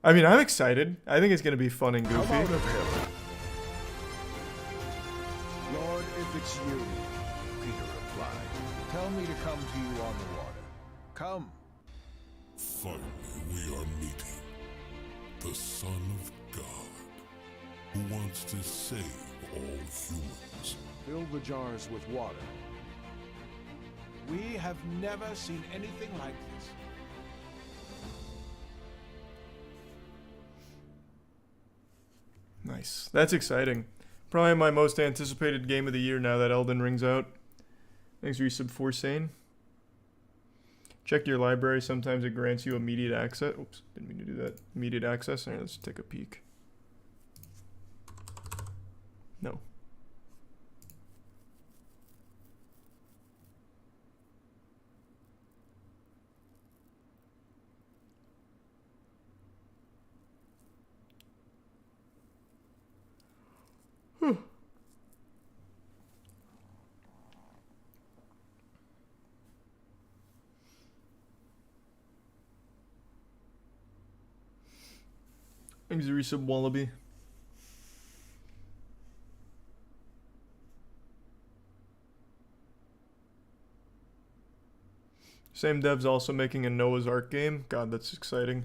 I mean, I'm excited. I think it's gonna be fun and Come goofy. out of him. Lord, if it's you, Peter replied, tell me to come to you on the water. Come. Finally, we are meeting. The Son of God, who wants to save all humans. Fill the jars with water. We have never seen anything like this. Nice. That's exciting. Probably my most anticipated game of the year now that Elden Ring's out. Thanks for your sub 4sane. Check your library. Sometimes it grants you immediate access. Oops, didn't mean to do that. Immediate access. Alright, let's take a peek. No. Thanks for your sub Wallaby. Same dev's also making a Noah's Ark game. God, that's exciting.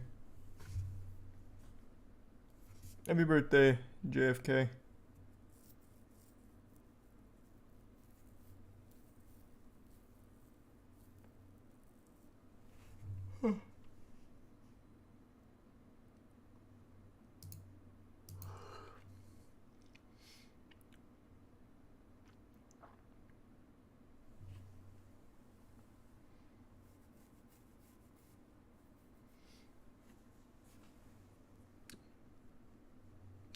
Happy birthday, JFK.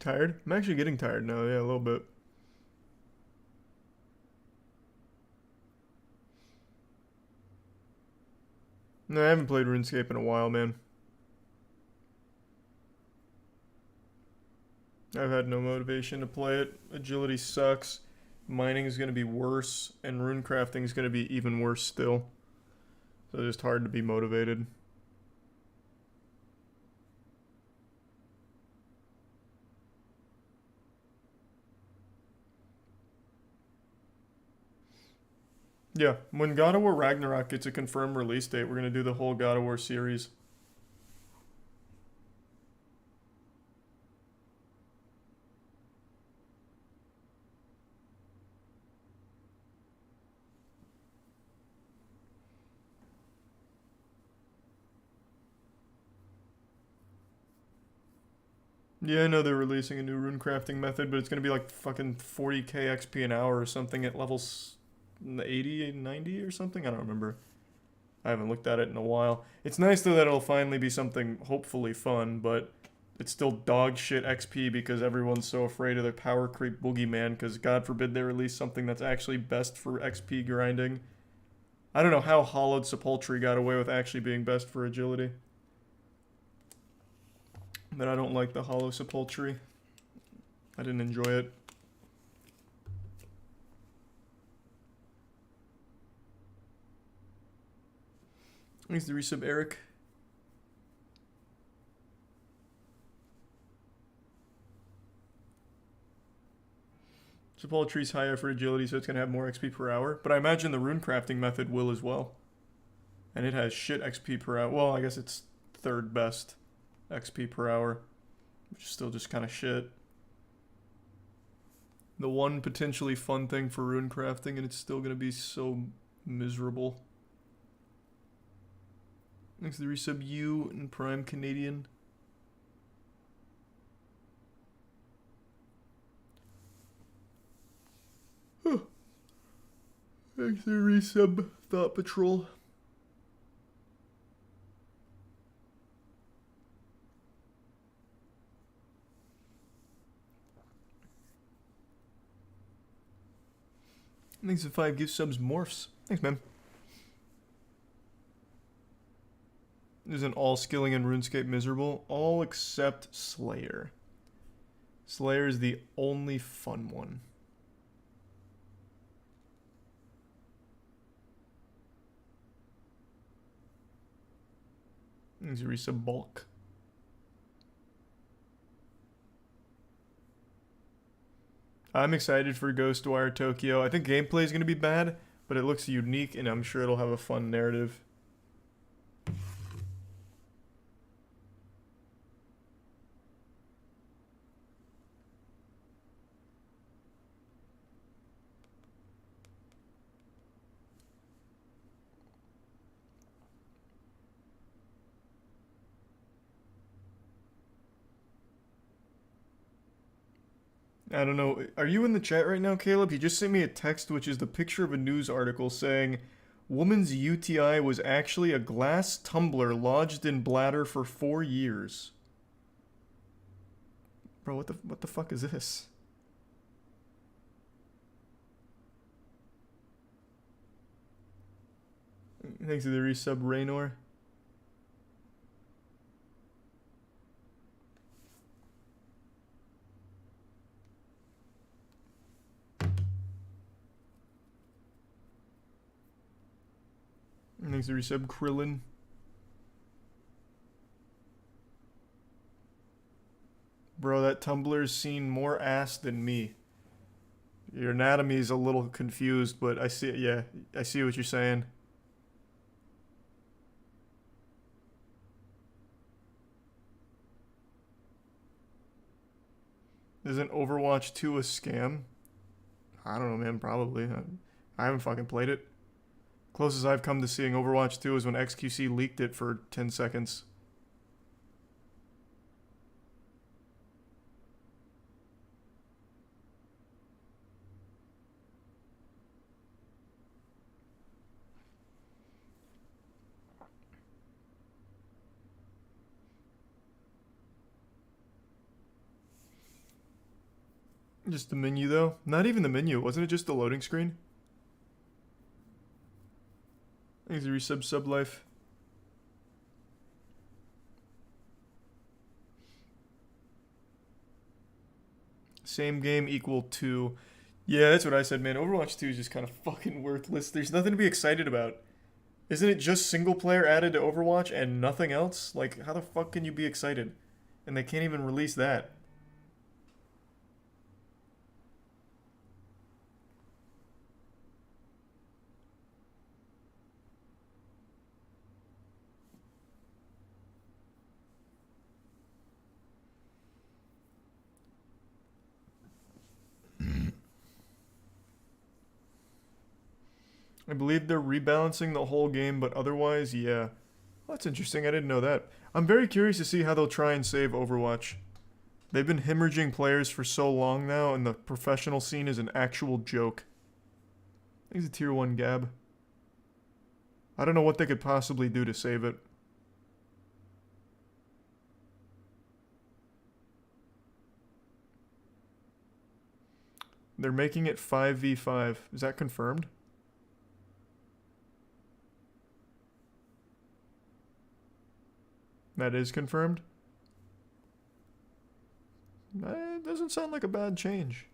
Tired? I'm actually getting tired now, yeah, a little bit. No, I haven't played RuneScape in a while, man. I've had no motivation to play it. Agility sucks. Mining is going to be worse, and runecrafting is going to be even worse still. So it's just hard to be motivated. Yeah, when God of War Ragnarok gets a confirmed release date, we're going to do the whole God of War series. Yeah, I know they're releasing a new rune crafting method, but it's gonna be like fucking 40k XP an hour or something at levels 80, 90 or something? I don't remember. I haven't looked at it in a while. It's nice though that it'll finally be something hopefully fun, but it's still dog shit XP because everyone's so afraid of the power creep boogeyman because God forbid they release something that's actually best for XP grinding. I don't know how Hollowed Sepulchre got away with actually being best for agility. But I don't like the Hollow Sepulchre. I didn't enjoy it. Thanks the resub, Eric. Sepulchre's higher for agility, so it's going to have more XP per hour. But I imagine the rune crafting method will as well. And it has shit XP per hour. Well, I guess it's third best XP per hour, which is still just kind of shit. The one potentially fun thing for rune crafting, and it's still going to be so miserable. Thanks to the resub U and Prime Canadian. Thanks to the resub Thought Patrol. Thanks to 5 gift subs Morphs. Thanks, man. Isn't all skilling in RuneScape miserable? All except Slayer. Slayer is the only fun one. Thanks to resub Bulk. I'm excited for Ghostwire Tokyo. I think gameplay is going to be bad, but it looks unique, and I'm sure it'll have a fun narrative. I don't know. Are you in the chat right now, Caleb? You just sent me a text, which is the picture of a news article saying, woman's UTI was actually a glass tumbler lodged in bladder for 4 years. Bro, what the fuck is this? Thanks to the resub, Raynor. Thanks to resub, Krillin. Bro, that tumbler's seen more ass than me. Your anatomy is a little confused, but I see it. Yeah, I see what you're saying. Isn't Overwatch 2 a scam? I don't know, man. Probably. I haven't fucking played it. Closest I've come to seeing Overwatch 2 is when XQC leaked it for 10 seconds. Just the menu, though? Not even the menu. Wasn't it just the loading screen? Thanks to resub Sublife. Same game equal 2. Yeah, that's what I said, man. Overwatch 2 is just kind of fucking worthless. There's nothing to be excited about. Isn't it just single player added to Overwatch and nothing else? Like, how the fuck can you be excited? And they can't even release that. I believe they're rebalancing the whole game, but otherwise, yeah. Well, that's interesting. I didn't know that. I'm very curious to see how they'll try and save Overwatch. They've been hemorrhaging players for so long now, and the professional scene is an actual joke. I think it's a tier 1 Gab. I don't know what they could possibly do to save it. They're making it 5v5. Is that confirmed? That is confirmed? It doesn't sound like a bad change.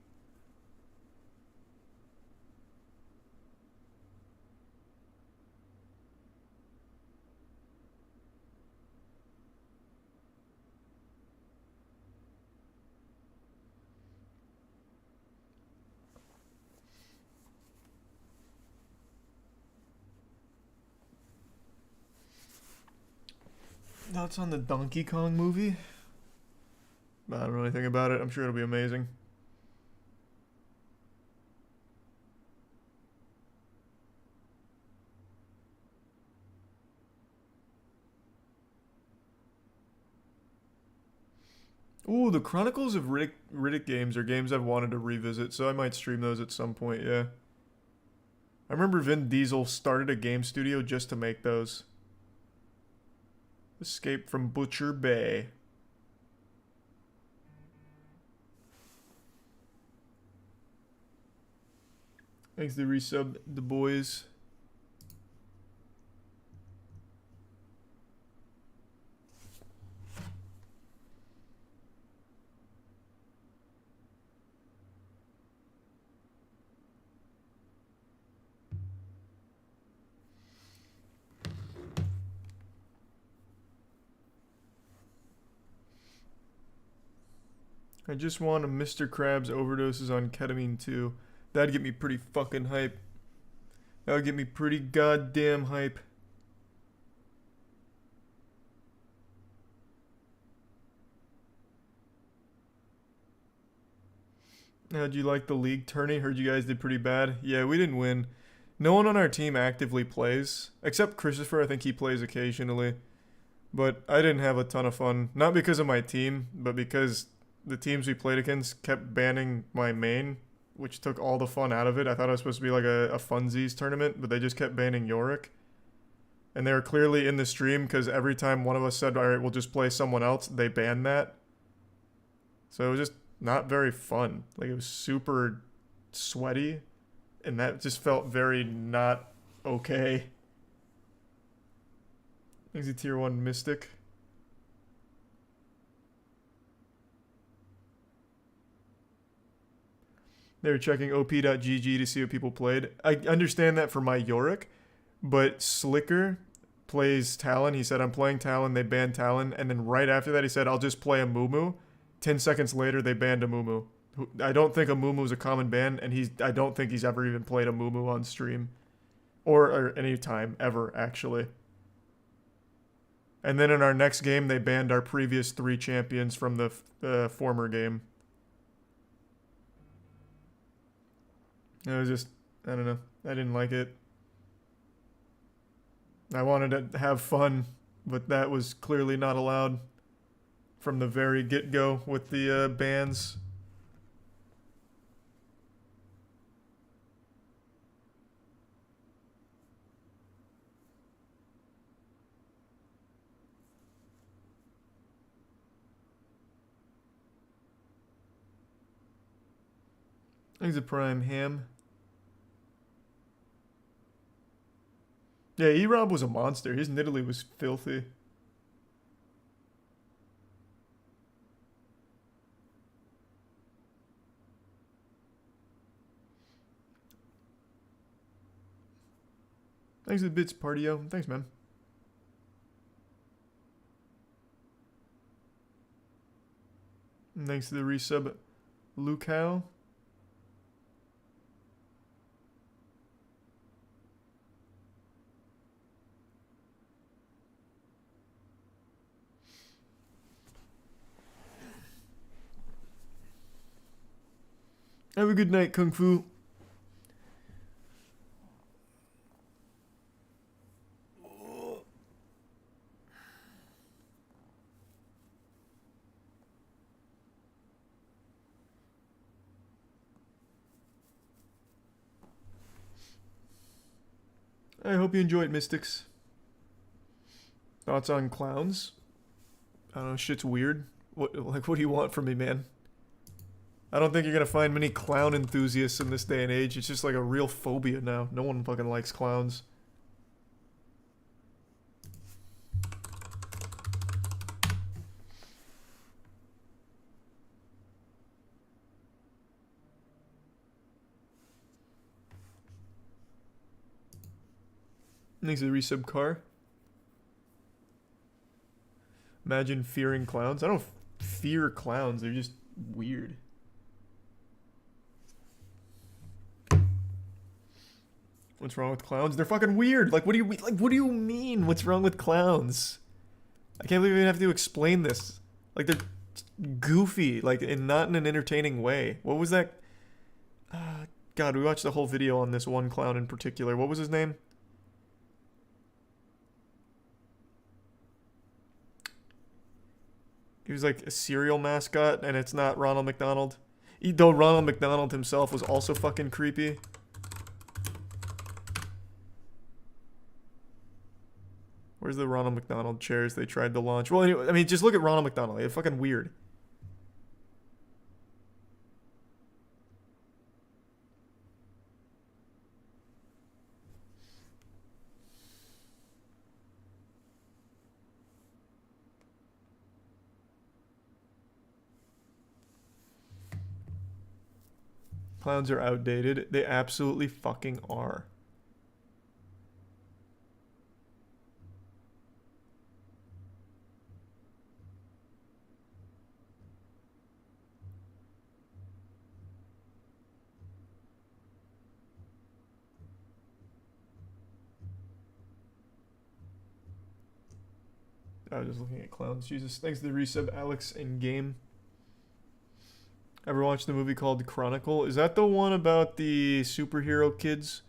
Thoughts on the Donkey Kong movie? I don't know anything about it. I'm sure it'll be amazing. Ooh, the Chronicles of Riddick games are games I've wanted to revisit, so I might stream those at some point, yeah. I remember Vin Diesel started a game studio just to make those. Escape from Butcher Bay. Thanks to resub the boys. I just want a Mr. Krabs overdoses on ketamine too. That'd get me pretty fucking hype. That would get me pretty goddamn hype. How'd you like the league tourney? Heard you guys did pretty bad. Yeah, we didn't win. No one on our team actively plays. Except Christopher, I think he plays occasionally. But I didn't have a ton of fun. Not because of my team, but because the teams we played against kept banning my main, which took all the fun out of it. I thought it was supposed to be like a funsies tournament, but they just kept banning Yorick. And they were clearly in the stream because every time one of us said, alright, we'll just play someone else, they banned that. So it was just not very fun. Like, it was super sweaty, and that just felt very not okay. Easy tier 1 Mystic. They were checking op.gg to see what people played. I understand that for my Yorick, but Slicker plays Talon. He said, I'm playing Talon. They banned Talon. And then right after that, he said, I'll just play a Mumu. 10 seconds later, they banned a Mumu. I don't think a Mumu is a common ban, and I don't think he's ever even played a Mumu on stream. Or any time, ever, actually. And then in our next game, they banned our previous 3 champions from the former game. It was just, I don't know. I didn't like it. I wanted to have fun, but that was clearly not allowed from the very get-go with the bans. He's a prime ham. Yeah, E-Rob was a monster. His Nidalee was filthy. Thanks for the bits, Partio. Thanks, man. And thanks to the resub, Lucao. Have a good night, Kung Fu. I hope you enjoyed Mystics. Thoughts on clowns? I don't know, shit's weird. What do you want from me, man? I don't think you're gonna find many clown enthusiasts in this day and age. It's just like a real phobia now. No one fucking likes clowns. Thanks to the resub car. Imagine fearing clowns. I don't fear clowns. They're just weird. What's wrong with clowns? They're fucking weird. Like, what do you mean? What's wrong with clowns? I can't believe we even have to explain this. Like, they're goofy, like, and not in an entertaining way. What was that? God, we watched the whole video on this one clown in particular. What was his name? He was like a cereal mascot, and it's not Ronald McDonald. Though Ronald McDonald himself was also fucking creepy. Where's the Ronald McDonald chairs they tried to launch? Well, anyway, I mean, just look at Ronald McDonald. It's fucking weird. Clowns are outdated. They absolutely fucking are. I was just looking at clowns. Jesus, thanks to the resub, Alex in game. Ever watched the movie called Chronicle? Is that the one about the superhero kids?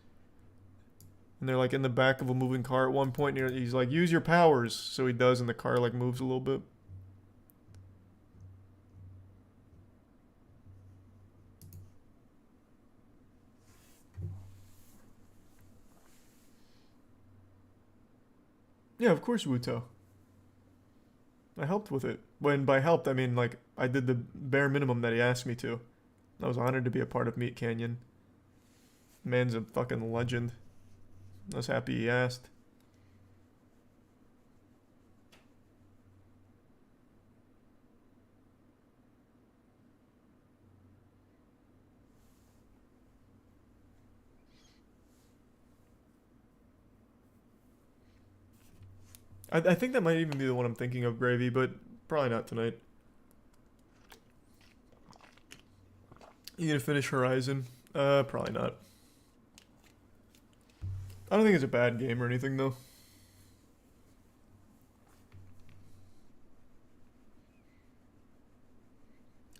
And they're like in the back of a moving car at one point, and he's like, use your powers. So he does, and the car like moves a little bit. Yeah, of course, Wuto. I helped with it. When by helped, I mean like I did the bare minimum that he asked me to. I was honored to be a part of Meat Canyon. Man's a fucking legend. I was happy he asked. I think that might even be the one I'm thinking of, Gravy, but probably not tonight. You gonna finish Horizon? Probably not. I don't think it's a bad game or anything, though.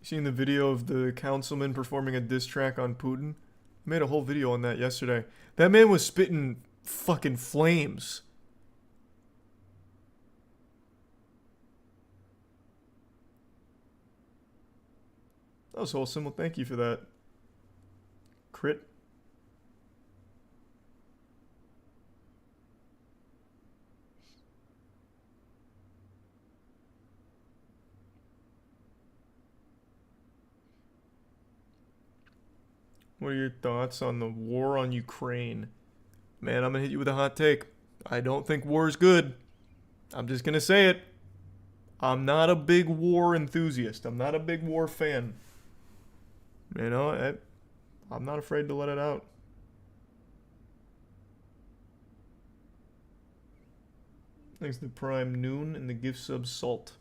Seen the video of the councilman performing a diss track on Putin? I made a whole video on that yesterday. That man was spitting fucking flames. That was wholesome. Well, thank you for that. Crit. What are your thoughts on the war on Ukraine? Man, I'm gonna hit you with a hot take. I don't think war is good. I'm just gonna say it. I'm not a big war enthusiast. I'm not a big war fan. You know, I'm not afraid to let it out. Thanks to Prime Noon and the gift sub Salt.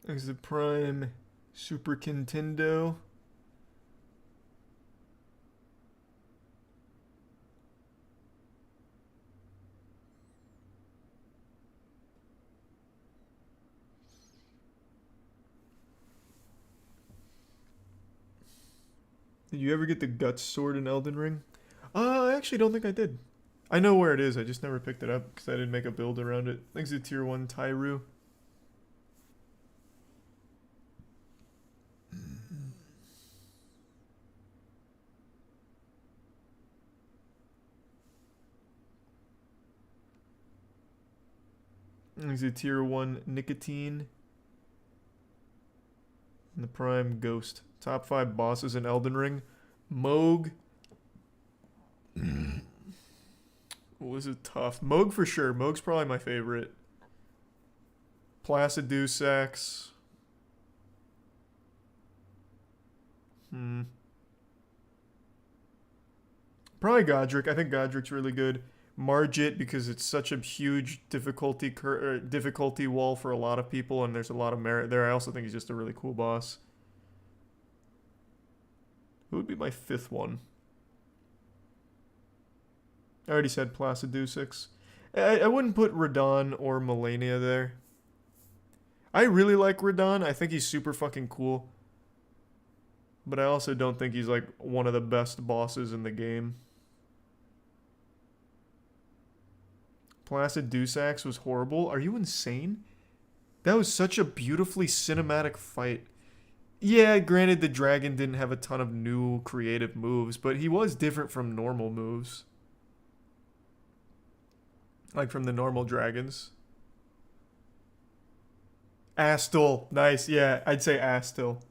Thanks to Prime Super Nintendo. Did you ever get the Guts sword in Elden Ring? I actually don't think I did. I know where it is, I just never picked it up because I didn't make a build around it. Thanks to Tier 1 Tyru. Thanks to Tier 1 Nicotine. And the Prime Ghost. Top 5 bosses in Elden Ring. Moog. Oh, this is tough. Moog for sure. Moog's probably my favorite. Placidusax. Probably Godric. I think Godric's really good. Margit because it's such a huge difficulty wall for a lot of people, and there's a lot of merit there. I also think he's just a really cool boss. Who would be my 5th one? I already said Placidusax. I wouldn't put Radahn or Malenia there. I really like Radahn. I think he's super fucking cool. But I also don't think he's like one of the best bosses in the game. Placidusax was horrible. Are you insane? That was such a beautifully cinematic fight. Yeah, granted the dragon didn't have a ton of new creative moves, but he was different from normal moves. Like from the normal dragons. Astel. Nice. Yeah, I'd say Astel.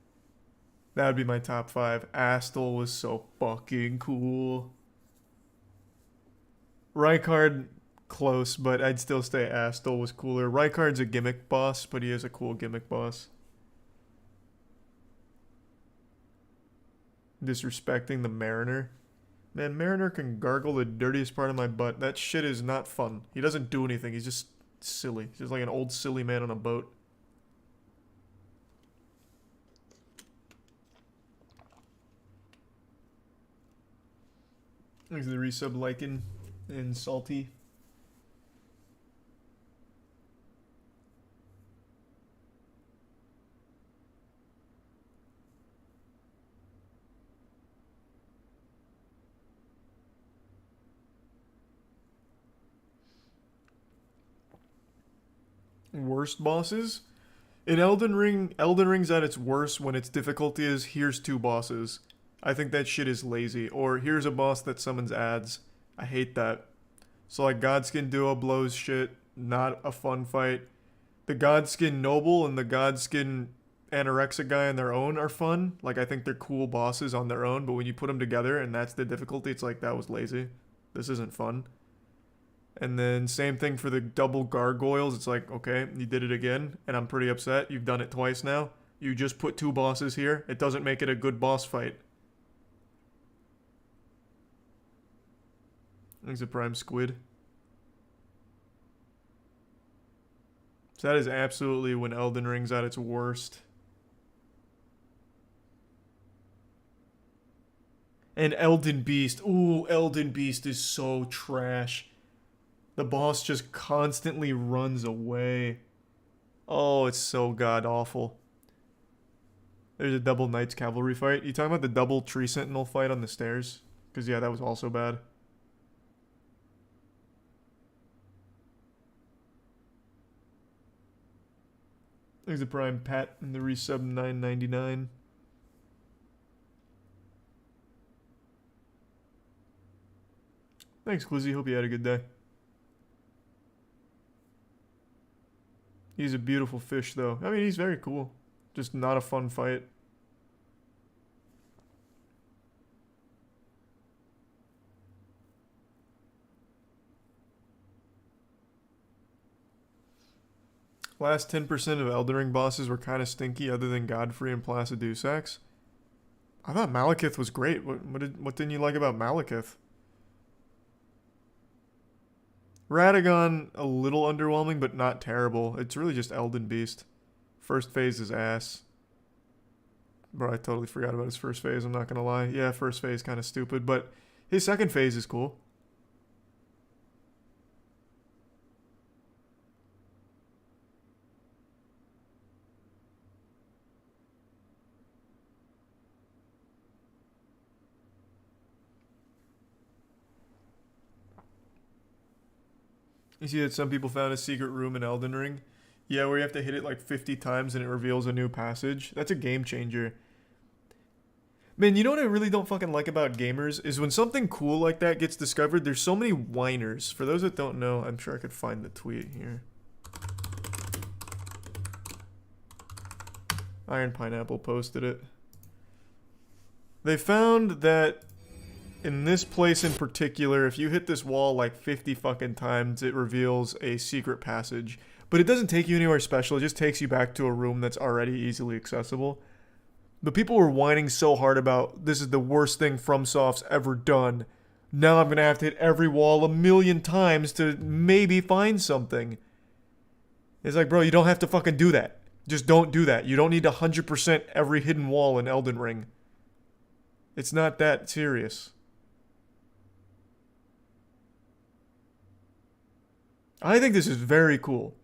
That would be my top 5. Astel was so fucking cool. Rykard, close, but I'd still say Astel was cooler. Rykard's a gimmick boss, but he is a cool gimmick boss. Disrespecting the Mariner. Man, Mariner can gargle the dirtiest part of my butt. That shit is not fun. He doesn't do anything. He's just silly. He's just like an old silly man on a boat. Thanks to the resub Lycan and Salty. Worst bosses? In Elden Ring's at its worst when its difficulty is here's 2 bosses. I think that shit is lazy. Or here's a boss that summons ads. I hate that. So like Godskin Duo blows shit. Not a fun fight. The Godskin Noble and the Godskin Anorexic guy on their own are fun. Like I think they're cool bosses on their own. But when you put them together and that's the difficulty, it's like that was lazy. This isn't fun. And then same thing for the double gargoyles. It's like, okay, you did it again, and I'm pretty upset. You've done it twice now. You just put 2 bosses here. It doesn't make it a good boss fight. Thanks to Prime Squid. So that is absolutely when Elden Ring's at its worst. And Elden Beast. Ooh, Elden Beast is so trash. The boss just constantly runs away. Oh, it's so god-awful. There's a double Knights Cavalry fight. You talking about the double Tree Sentinel fight on the stairs? Because, yeah, that was also bad. There's a Prime Pat in the resub $9.99. Thanks, Glizzy. Hope you had a good day. He's a beautiful fish, though. I mean, he's very cool. Just not a fun fight. Last 10% of Elden Ring bosses were kind of stinky, other than Godfrey and Placidusax. I thought Malekith was great. What didn't you like about Malekith? Radagon, a little underwhelming, but not terrible. It's really just Elden Beast. First phase is ass. Bro, I totally forgot about his first phase, I'm not gonna lie. Yeah, first phase kind of stupid, but his second phase is cool. You see that some people found a secret room in Elden Ring? Yeah, where you have to hit it like 50 times and it reveals a new passage. That's a game changer. Man, you know what I really don't fucking like about gamers? Is when something cool like that gets discovered, there's so many whiners. For those that don't know, I'm sure I could find the tweet here. Iron Pineapple posted it. They found that in this place in particular, if you hit this wall like 50 fucking times, it reveals a secret passage. But it doesn't take you anywhere special, it just takes you back to a room that's already easily accessible. But people were whining so hard about, this is the worst thing FromSoft's ever done. Now I'm gonna have to hit every wall a million times to maybe find something. It's like, bro, you don't have to fucking do that. Just don't do that. You don't need 100% every hidden wall in Elden Ring. It's not that serious. I think this is very cool.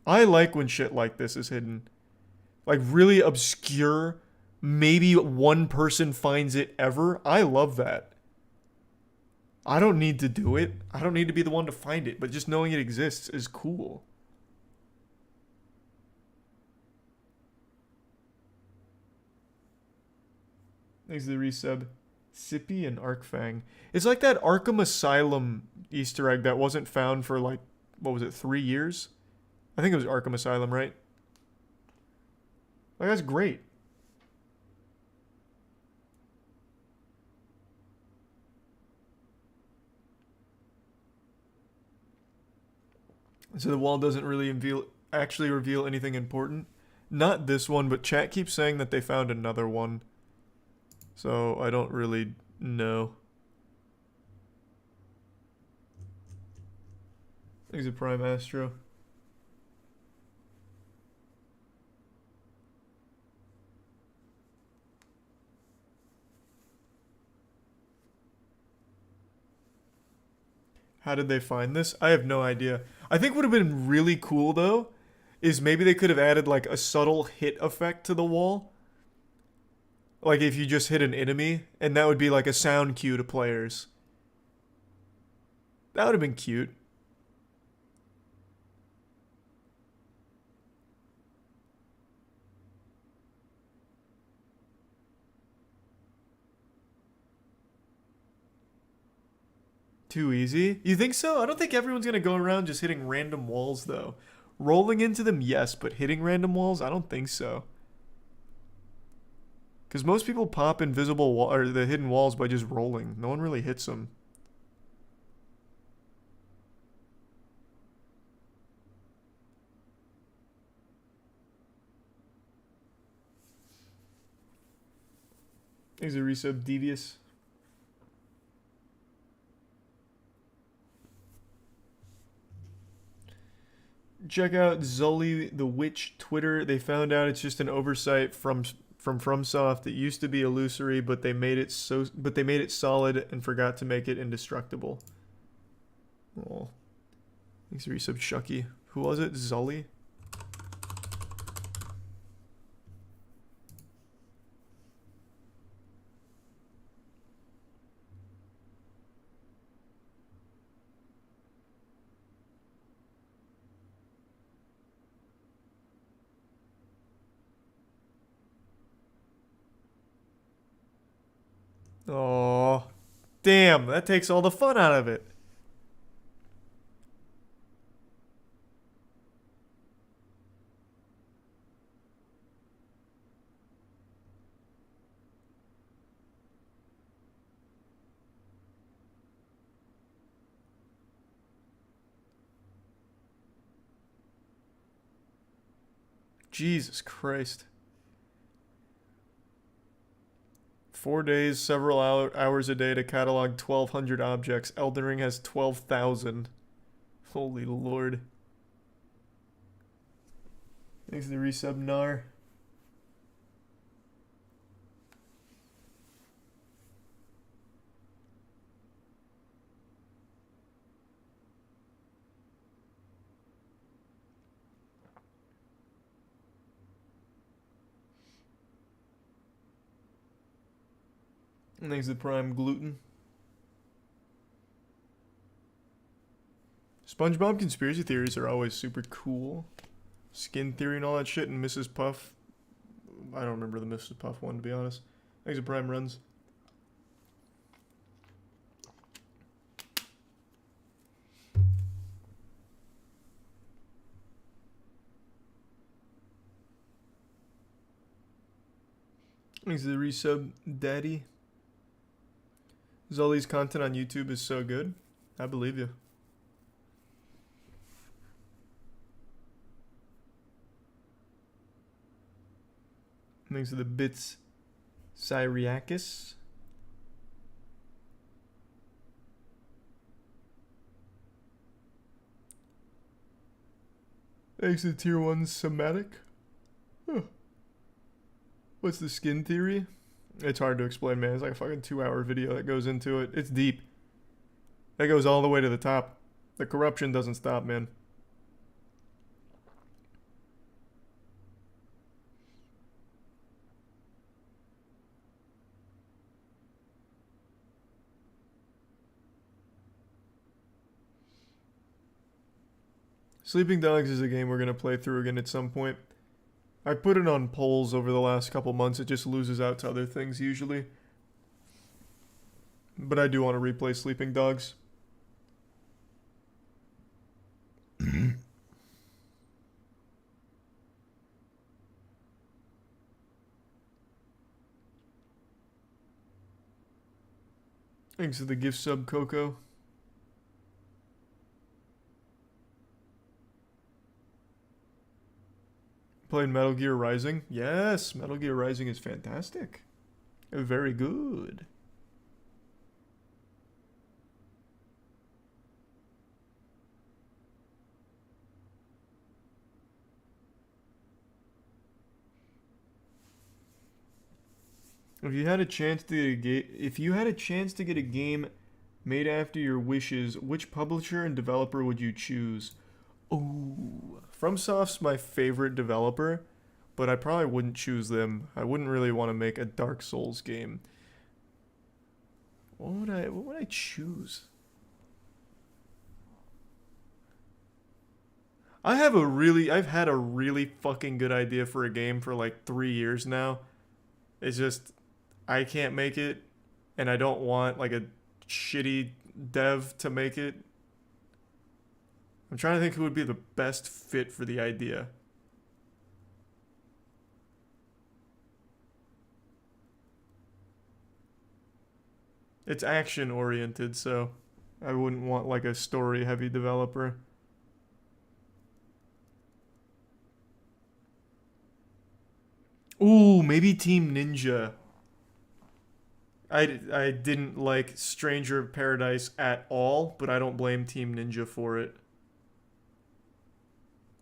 I like when shit like this is hidden. Like really obscure, maybe one person finds it ever. I love that. I don't need to do it. I don't need to be the one to find it, but just knowing it exists is cool. Thanks to the resub. Sippy and Arkfang. It's like that Arkham Asylum Easter egg that wasn't found for like, what was it, 3 years? I think it was Arkham Asylum, right? Like, that's great. So the wall doesn't really actually reveal anything important. Not this one, but chat keeps saying that they found another one. So I don't really know. Thanks to Prime Astro. How did they find this? I have no idea. I think what would have been really cool though is maybe they could have added like a subtle hit effect to the wall. Like if you just hit an enemy, and that would be like a sound cue to players. That would have been cute. Too easy? You think so? I don't think everyone's gonna go around just hitting random walls though. Rolling into them, yes, but hitting random walls, I don't think so. Because most people pop invisible or the hidden walls by just rolling. No one really hits them. Thanks a resub, Devious. Check out Zully the Witch Twitter. They found out it's just an oversight from FromSoft. It used to be illusory, but they made it solid and forgot to make it indestructible. Oh, thanks for resub, Shucky. Who was it? Zully? Oh, damn, that takes all the fun out of it. Jesus Christ. 4 days, several hours a day to catalog 1,200 objects. Elden Ring has 12,000. Holy Lord. Thanks to the resub, Nar. And thanks to Prime Gluten. SpongeBob conspiracy theories are always super cool. Skin theory and all that shit, and Mrs. Puff. I don't remember the Mrs. Puff one, to be honest. Thanks for Prime runs. Thanks to the resub, Daddy. Zully's content on YouTube is so good. I believe you. Thanks to the bits, Syriacus. Thanks to Tier 1 Somatic. Huh. What's the skin theory? It's hard to explain, man. It's like a fucking 2-hour video that goes into it. It's deep. That goes all the way to the top. The corruption doesn't stop, man. Sleeping Dogs is a game we're going to play through again at some point. I put it on polls over the last couple months. It just loses out to other things usually. But I do want to replay Sleeping Dogs. Thanks to the gift sub, Coco. Playing Metal Gear Rising? Yes, Metal Gear Rising is fantastic. Very good. If you had a chance to get a game made after your wishes, which publisher and developer would you choose? Ooh, FromSoft's my favorite developer, but I probably wouldn't choose them. I wouldn't really want to make a Dark Souls game. What would I choose? I've had a really fucking good idea for a game for like 3 years now. It's just I can't make it, and I don't want like a shitty dev to make it. I'm trying to think who would be the best fit for the idea. It's action oriented, so I wouldn't want like a story heavy developer. Ooh, maybe Team Ninja. I didn't like Stranger of Paradise at all, but I don't blame Team Ninja for it.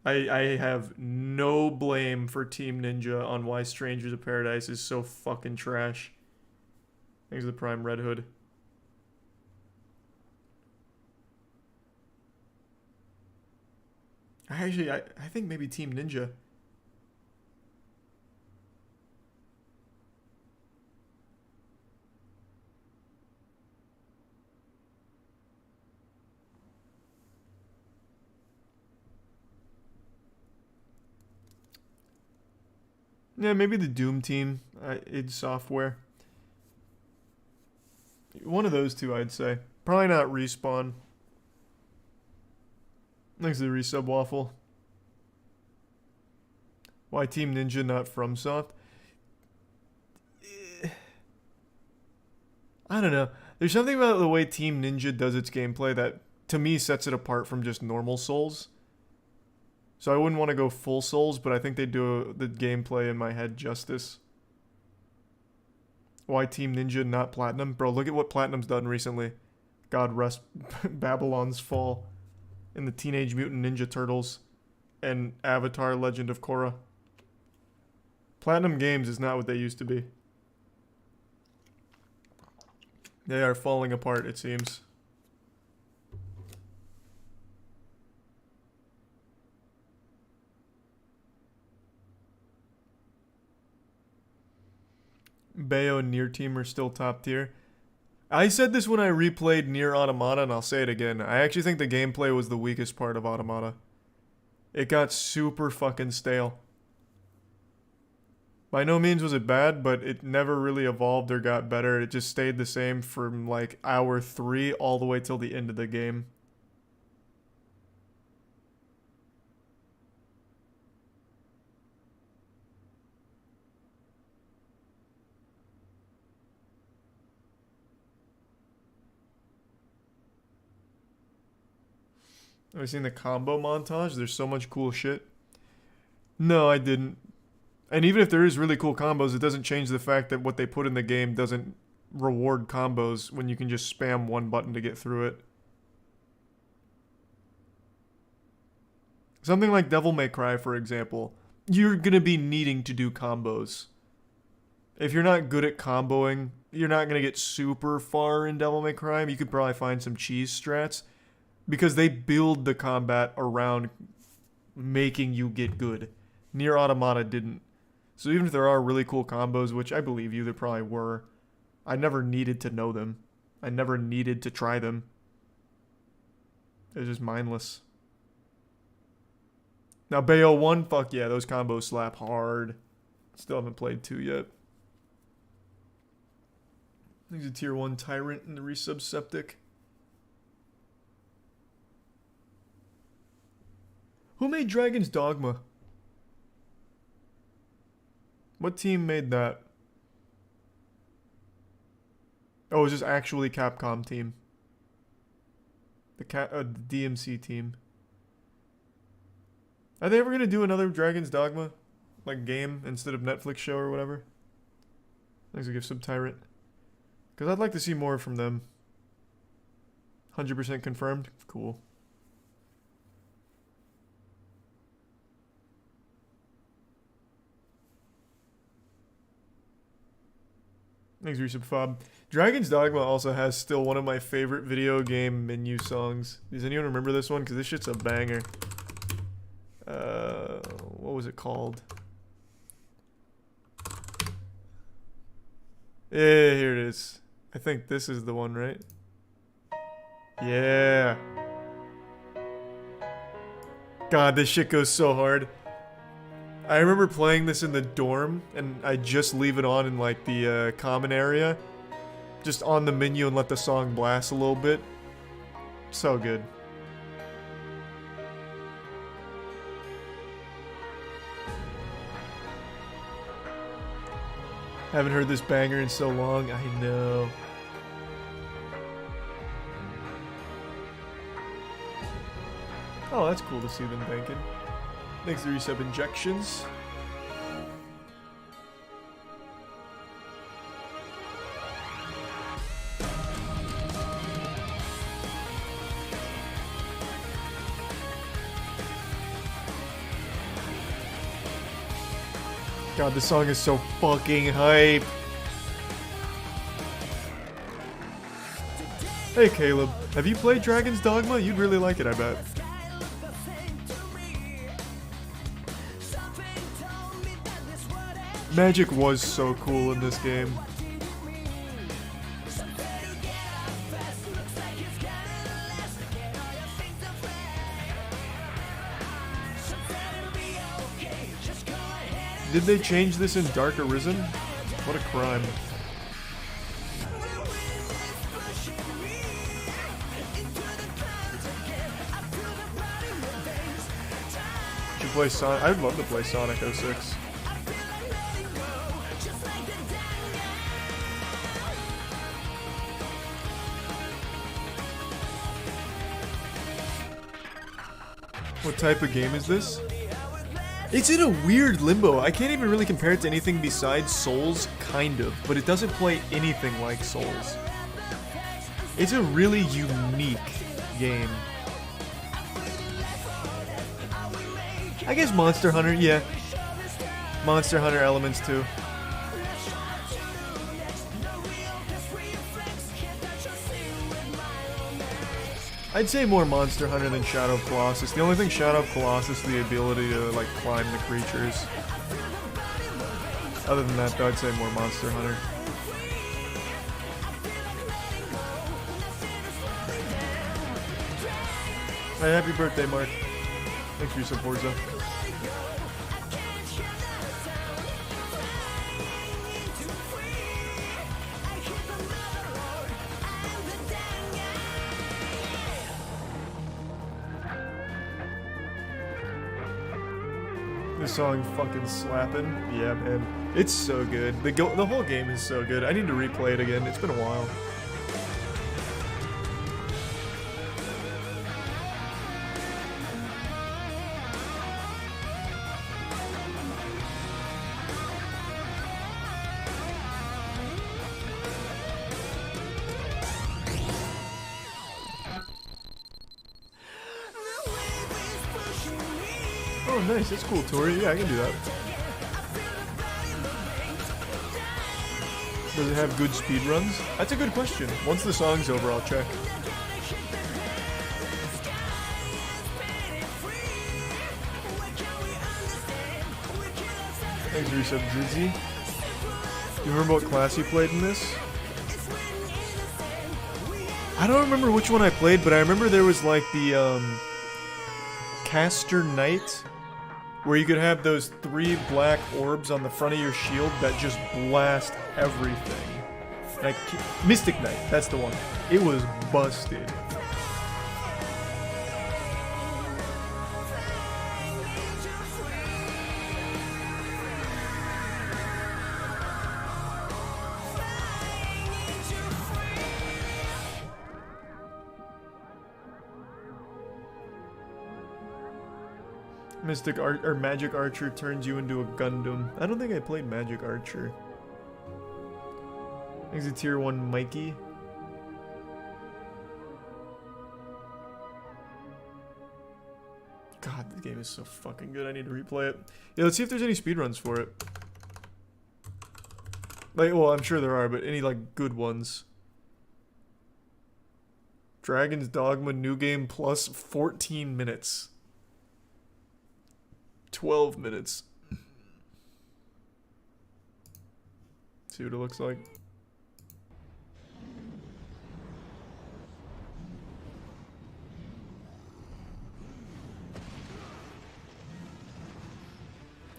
I have no blame for Team Ninja on why Strangers of Paradise is so fucking trash. Thanks to the Prime Red Hood. I think maybe Team Ninja. Yeah, maybe the Doom team, id Software. One of those two, I'd say. Probably not Respawn. Thanks to the resub waffle. Why Team Ninja, not FromSoft? I don't know. There's something about the way Team Ninja does its gameplay that, to me, sets it apart from just normal Souls. So I wouldn't want to go full Souls, but I think they do the gameplay in my head justice. Why Team Ninja, not Platinum? Bro, look at what Platinum's done recently. God rest Babylon's Fall. And the Teenage Mutant Ninja Turtles. And Avatar Legend of Korra. Platinum Games is not what they used to be. They are falling apart, it seems. Bayo and Near Team are still top tier. I said this when I replayed Nier Automata, and I'll say it again. I actually think the gameplay was the weakest part of Automata. It got super fucking stale. By no means was it bad, but it never really evolved or got better. It just stayed the same from like hour 3 all the way till the end of the game. Have you seen the combo montage? There's so much cool shit. No, I didn't. And even if there is really cool combos, it doesn't change the fact that what they put in the game doesn't reward combos when you can just spam one button to get through it. Something like Devil May Cry, for example. You're going to be needing to do combos. If you're not good at comboing, you're not going to get super far in Devil May Cry. You could probably find some cheese strats. Because they build the combat around making you get good. Nier Automata didn't. So even if there are really cool combos, which I believe you, there probably were, I never needed to know them. I never needed to try them. It was just mindless. Now Bayo 1, fuck yeah, those combos slap hard. Still haven't played 2 yet. There's a tier 1 Tyrant in the resub Septic. Who made Dragon's Dogma? What team made that? Oh, it was just actually Capcom team. The DMC team. Are they ever gonna do another Dragon's Dogma, like game instead of Netflix show or whatever? Thanks to give some Tyrant. Cause I'd like to see more from them. 100% confirmed. Cool. Thanks, Resub Fob. Dragon's Dogma also has still one of my favorite video game menu songs. Does anyone remember this one? Because this shit's a banger. What was it called? Yeah, here it is. I think this is the one, right? Yeah. God, this shit goes so hard. I remember playing this in the dorm, and I just leave it on in like the common area, just on the menu and let the song blast a little bit. So good. Haven't heard this banger in so long. I know. Oh, that's cool to see them banking. Thanks to resub injections. God, this song is so fucking hype. Hey Caleb, have you played Dragon's Dogma? You'd really like it, I bet. Magic was so cool in this game. Did they change this in Dark Arisen? What a crime. Did you play Sonic? I'd love to play Sonic 06. What type of game is this? It's in a weird limbo. I can't even really compare it to anything besides Souls, kind of, but it doesn't play anything like Souls. It's a really unique game. I guess Monster Hunter, yeah. Monster Hunter elements too. I'd say more Monster Hunter than Shadow of Colossus. The only thing Shadow of Colossus is the ability to like climb the creatures. Other than that though, I'd say more Monster Hunter. Hey, happy birthday, Mark. Thanks for your support, Forza. This song fucking slapping. Yeah, man. It's so good. The whole game is so good. I need to replay it again. It's been a while. Oh, nice. That's cool, Tori. Yeah, I can do that. Does it have good speed runs? That's a good question. Once the song's over, I'll check. Thanks for your sub, Drizzy. Do you remember what class you played in this? I don't remember which one I played, but I remember there was like the, Caster Knight, where you could have those 3 black orbs on the front of your shield that just blast everything. Like, Mystic Knight, that's the one. It was busted. Magic Archer turns you into a Gundam. I don't think I played Magic Archer. Thanks to Tier 1 Mikey. God, this game is so fucking good. I need to replay it. Yeah, let's see if there's any speedruns for it. Like, well, I'm sure there are, but any, like, good ones. Dragon's Dogma New Game Plus, 14 minutes. 12 minutes. See what it looks like.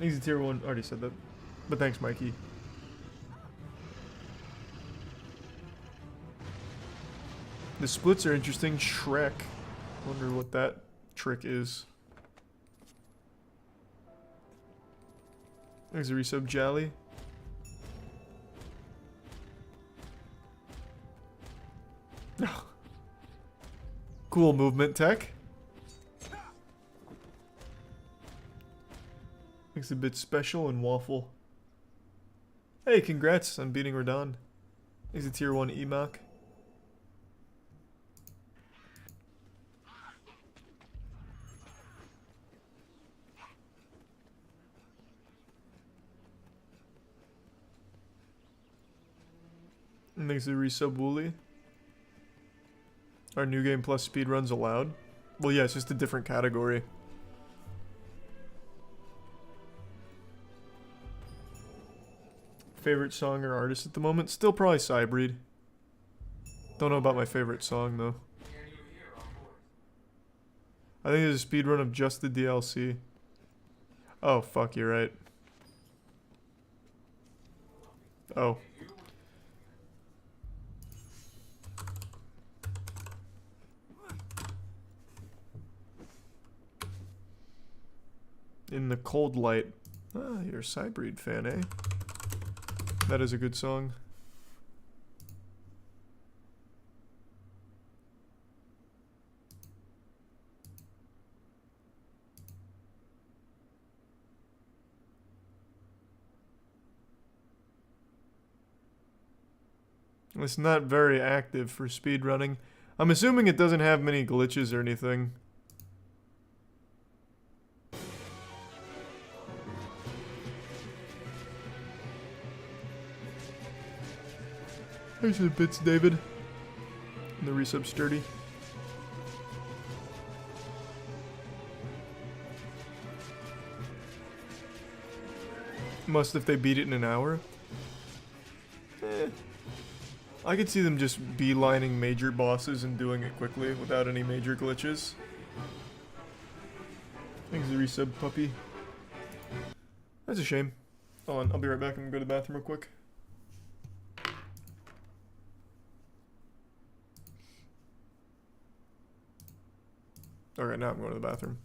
Easy Tier 1, already said that. But thanks, Mikey. The splits are interesting. Shrek. Wonder what that trick is. There's a resub, Jolly. Cool movement tech. Makes it a bit special and waffle. Hey, congrats on beating Radon. He's a Tier 1 Emok. Makes it resub Wooly. Are New Game Plus speedruns allowed? Well, yeah, it's just a different category. Favorite song or artist at the moment? Still probably Cybreed. Don't know about my favorite song, though. I think there's a speedrun of just the DLC. Oh, fuck, you're right. Oh. In the Cold Light. Ah, you're a Cybreed fan, eh? That is a good song. It's not very active for speedrunning. I'm assuming it doesn't have many glitches or anything. There's the bits, David. And the resub sturdy. Must if they beat it in an hour. I could see them just beelining major bosses and doing it quickly without any major glitches. Thanks the resub, puppy. That's a shame. Hold on, I'll be right back. I'm gonna go to the bathroom real quick. Alright, now I'm going to the bathroom.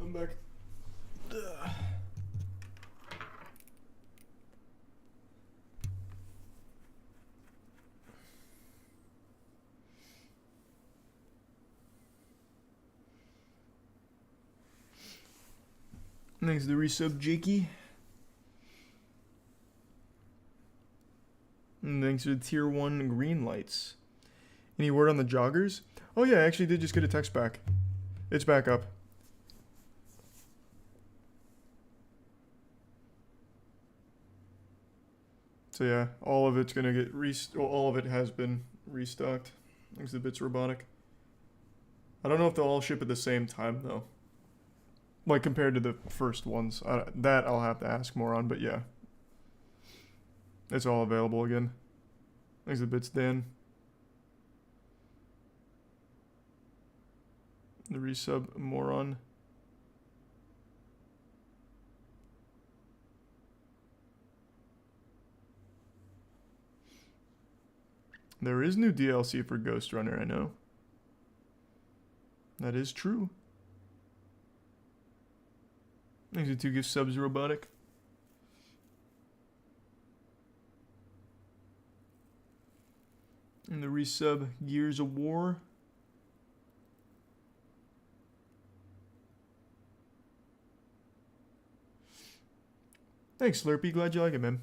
I'm back. Ugh. Thanks to the resub, Jakey. And thanks to the tier 1 green lights. Any word on the joggers? Oh yeah, I actually did just get a text back. It's back up. So yeah, all of it's gonna get all of it has been restocked. Thanks to Bits Robotic. I don't know if they'll all ship at the same time though. Like compared to the first ones. That I'll have to ask more on, but yeah. It's all available again. Thanks to Bits Dan. The resub moron. There is new DLC for Ghost Runner, I know. That is true. Thanks to 2 gift subs, Robotic. And the resub Gears of War. Thanks, Slurpee. Glad you like it, man.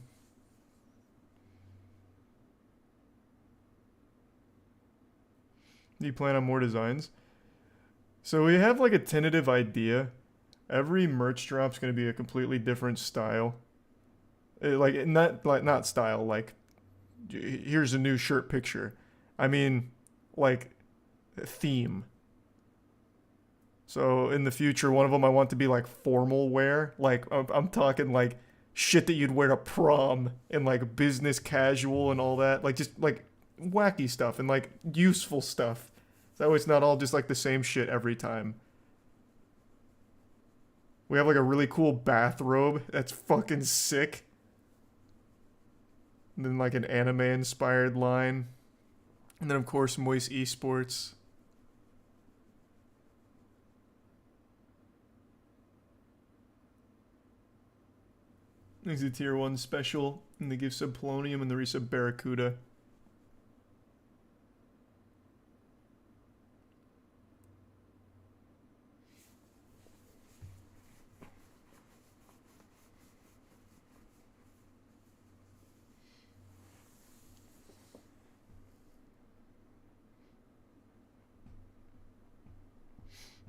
Do you plan on more designs? So we have like a tentative idea. Every merch drop's going to be a completely different style. Not style, like here's a new shirt picture. I mean, like, theme. So in the future, one of them I want to be like formal wear. Like I'm talking like shit that you'd wear to prom and like business casual and all that. Like just like wacky stuff and like useful stuff. So it's not all just like the same shit every time. We have like a really cool bathrobe that's fucking sick. And then like an anime inspired line. And then of course Moist Esports. There's a tier 1 special. And they give sub Polonium and the resub Barracuda.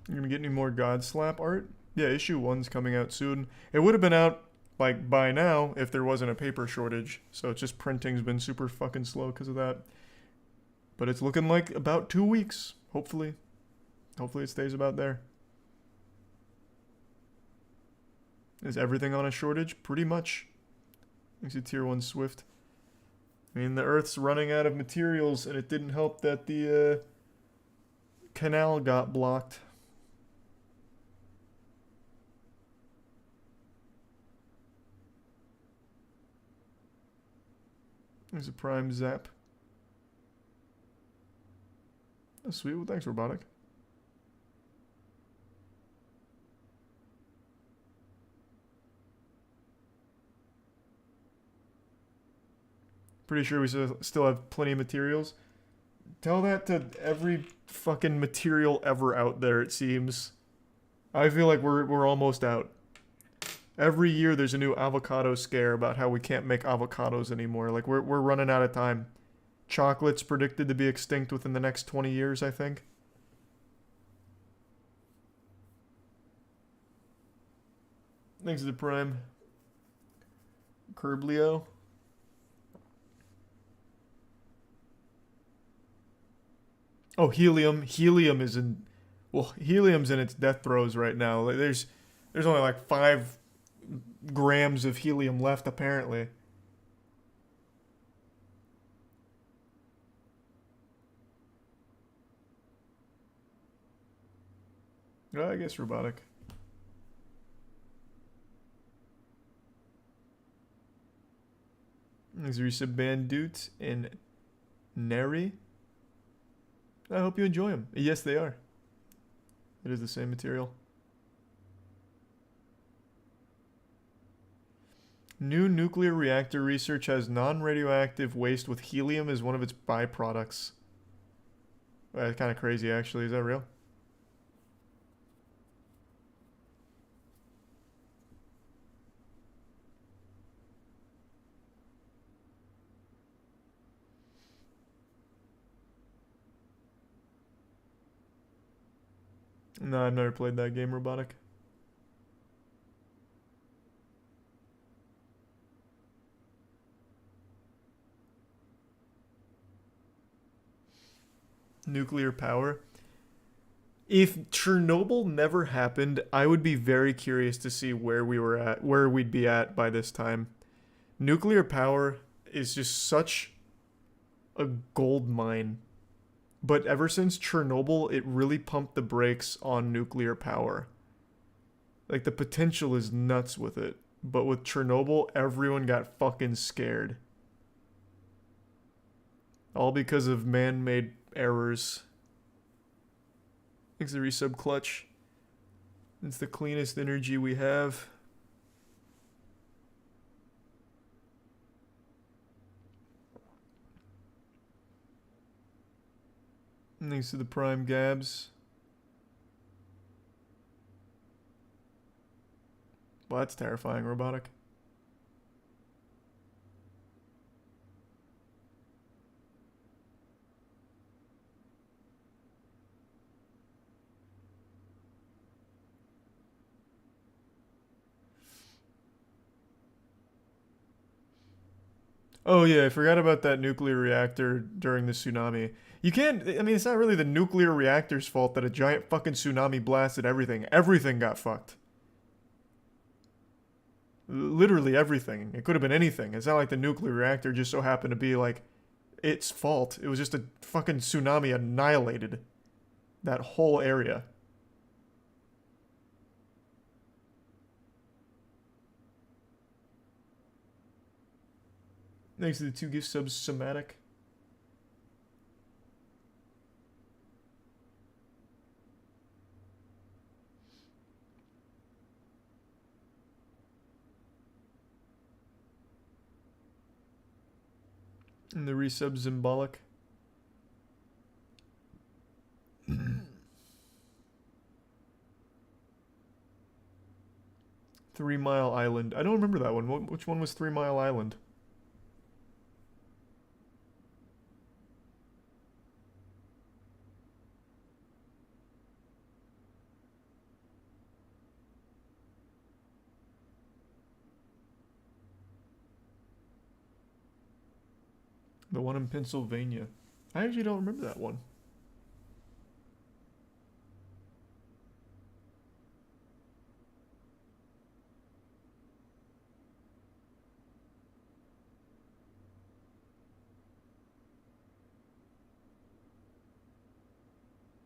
You're gonna get any more God Slap art? Yeah, issue 1's coming out soon. It would have been out, like, by now if there wasn't a paper shortage. So it's just printing's been super fucking slow because of that. But it's looking like about 2 weeks, hopefully. Hopefully it stays about there. Is everything on a shortage? Pretty much. Thanks to tier 1 Swift. I mean, the Earth's running out of materials, and it didn't help that the canal got blocked. There's a Prime Zap. Oh, sweet. Well, thanks, Robotic. Pretty sure we still have plenty of materials. Tell that to every fucking material ever out there, it seems. I feel like we're almost out. Every year there's a new avocado scare about how we can't make avocados anymore. Like we're running out of time. Chocolate's predicted to be extinct within the next 20 years, I think. Thanks to the Prime. Curblio. Oh, Helium. Helium is in... Well, Helium's in its death throes right now. Like, there's only like 5 grams of helium left, apparently. I guess Robotic. There's Risa Bandut and Neri. I hope you enjoy them. Yes, they are. It is the same material. New nuclear reactor research has non-radioactive waste with helium as one of its byproducts. That's kind of crazy, actually. Is that real? No, I've never played that game, Robotic. Nuclear power. If Chernobyl never happened, I would be very curious to see where we'd be at by this time. Nuclear power is just such a gold mine. But ever since Chernobyl, it really pumped the brakes on nuclear power. Like, the potential is nuts with it. But with Chernobyl, everyone got fucking scared. All because of man-made errors. Thanks to resub clutch. It's the cleanest energy we have. Thanks to the Prime Gabs. Well, that's terrifying, Robotic. Oh yeah, I forgot about that nuclear reactor during the tsunami. You can't, I mean, it's not really the nuclear reactor's fault that a giant fucking tsunami blasted everything. Everything got fucked. Literally everything. It could have been anything. It's not like the nuclear reactor just so happened to be like its fault. It was just a fucking tsunami annihilated that whole area. Thanks to the 2 gift subs, Somatic. And the resub, Symbolic. 3 Mile Island. I don't remember that one. Which one was 3 Mile Island? The one in Pennsylvania. I actually don't remember that one.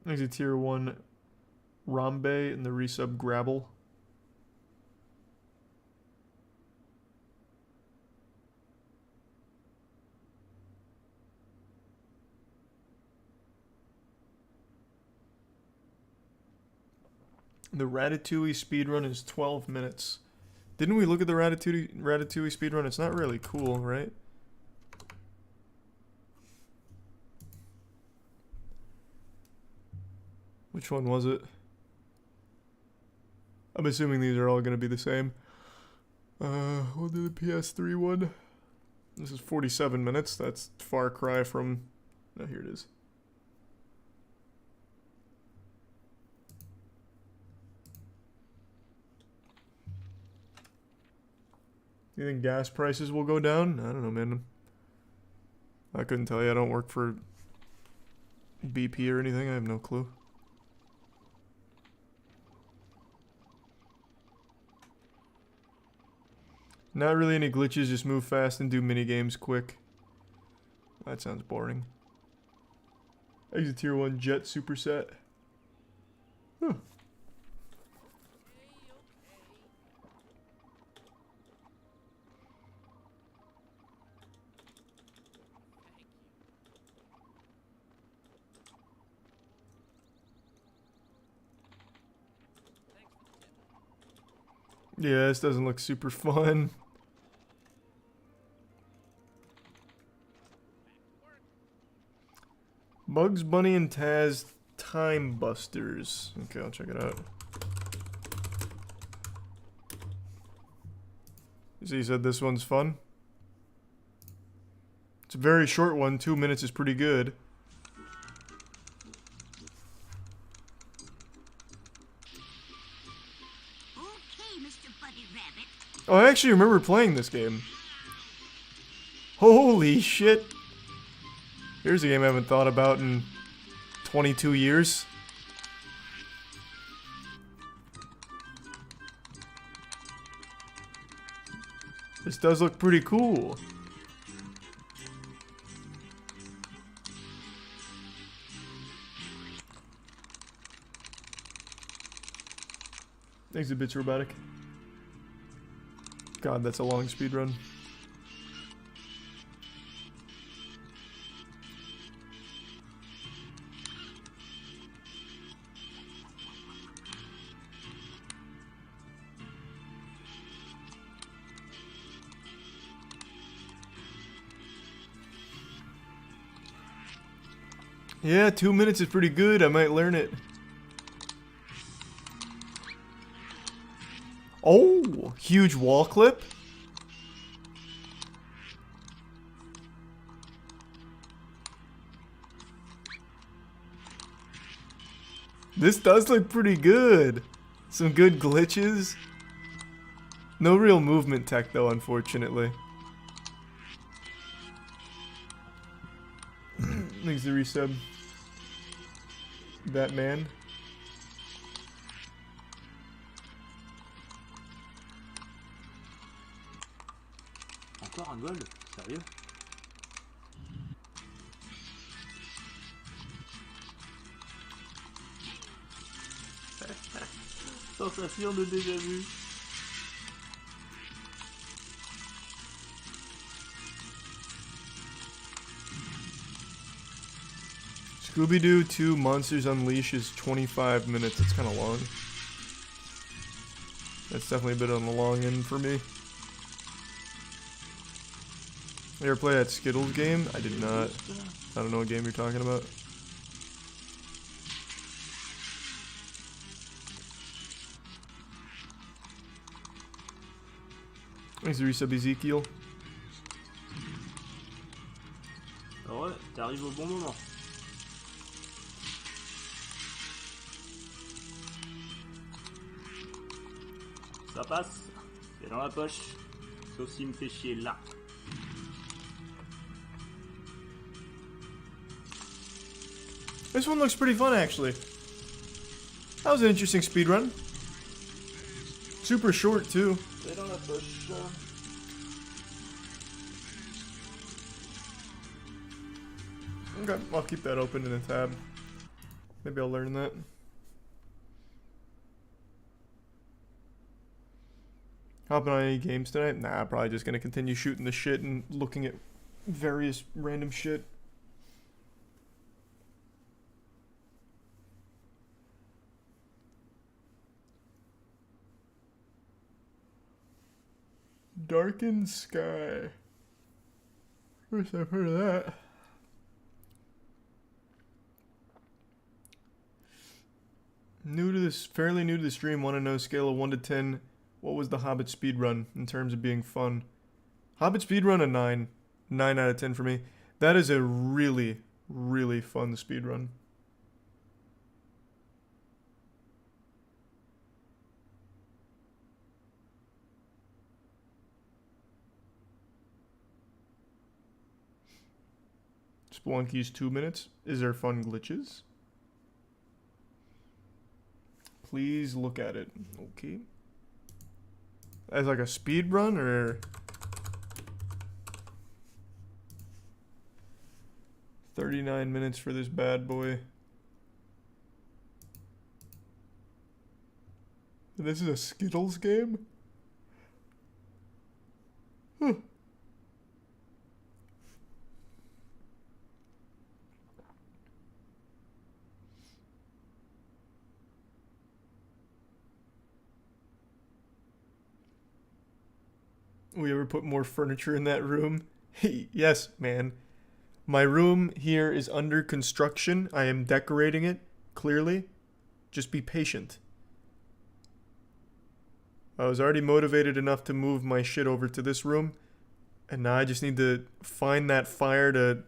There's a tier 1 Rambe and the resub Grabble. The Ratatouille speedrun is 12 minutes. Didn't we look at the Ratatouille speedrun? It's not really cool, right? Which one was it? I'm assuming these are all going to be the same. We'll do the PS3 one. This is 47 minutes. That's Far Cry from... Oh, here it is. You think gas prices will go down? I don't know, man. I couldn't tell you. I don't work for BP or anything. I have no clue. Not really any glitches. Just move fast and do mini games quick. That sounds boring. Exit tier 1 jet superset. Huh. Yeah, this doesn't look super fun. Bugs Bunny and Taz Time Busters. Okay, I'll check it out. So you said this one's fun? It's a very short one. 2 minutes is pretty good. Oh, I actually remember playing this game. Holy shit. Here's a game I haven't thought about in 22 years. This does look pretty cool. Thanks a bit, Robotic. God, that's a long speedrun. Yeah, 2 minutes is pretty good. I might learn it. Oh, huge wall clip. This does look pretty good. Some good glitches. No real movement tech though, unfortunately. Thanks to resub. That man. Encore un gold? Sérieux? Sensation de déjà vu. Scooby-Doo 2 Monsters Unleashed is 25 minutes. It's kind of long. That's definitely a bit on the long end for me. You ever play that Skittles game? I did not. I don't know what game you're talking about. Thanks to resub Ezekiel. Ah ouais, t'arrives au bon moment. Ça passe, c'est dans la poche. Sauf s'il me fait chier là. This one looks pretty fun, actually. That was an interesting speedrun. Super short, too. C'est dans la poche. Okay, I'll keep that open in a tab. Maybe I'll learn that. Hopping on any games tonight? Nah, probably just gonna continue shooting the shit and looking at various random shit. Darkened Sky. First I've heard of that. Fairly new to the stream. Want to know scale of 1 to 10. What was the Hobbit speedrun in terms of being fun? Hobbit speedrun a 9. 9 out of 10 for me. That is a really, really fun speedrun. Spelunky's 2 minutes. Is there fun glitches? Please look at it. Okay. As like a speed run or 39 minutes for this bad boy. This is a Skittles game? Huh. We ever put more furniture in that room? Yes, man. My room here is under construction. I am decorating it, clearly. Just be patient. I was already motivated enough to move my shit over to this room. And now I just need to find that fire to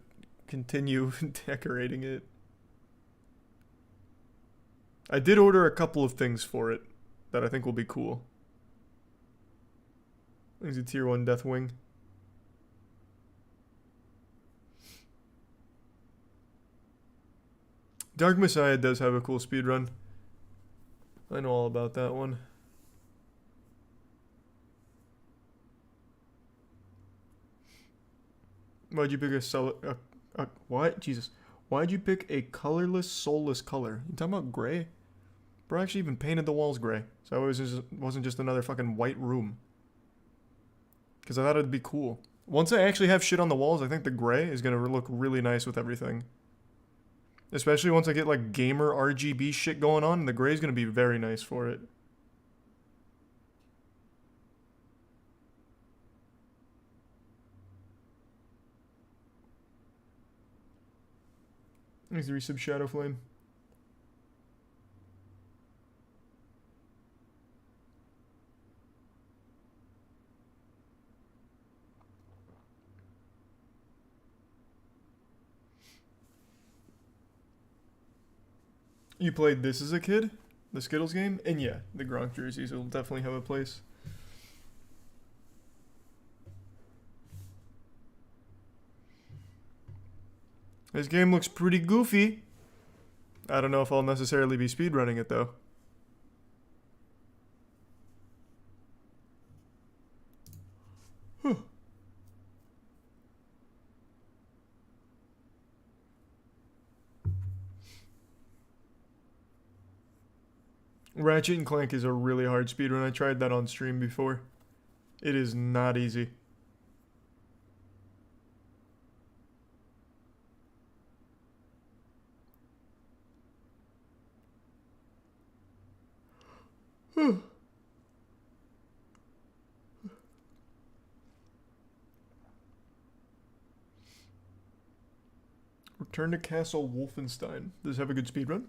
continue decorating it. I did order a couple of things for it that I think will be cool. There's a tier 1 Deathwing. Dark Messiah does have a cool speedrun. I know all about that one. Why'd you pick what? Jesus. Why'd you pick a colorless, soulless color? You talking about gray? Bro, I actually even painted the walls gray. So it wasn't just another fucking white room. Because I thought it'd be cool. Once I actually have shit on the walls, I think the gray is going to look really nice with everything. Especially once I get like gamer RGB shit going on, the gray is going to be very nice for it. Thanks the resub Shadow Flame. You played this as a kid? The Skittles game? And yeah, the Gronk jerseys will definitely have a place. This game looks pretty goofy. I don't know if I'll necessarily be speedrunning it though. Huh. Ratchet and Clank is a really hard speedrun. I tried that on stream before. It is not easy. Return to Castle Wolfenstein. Does it have a good speedrun?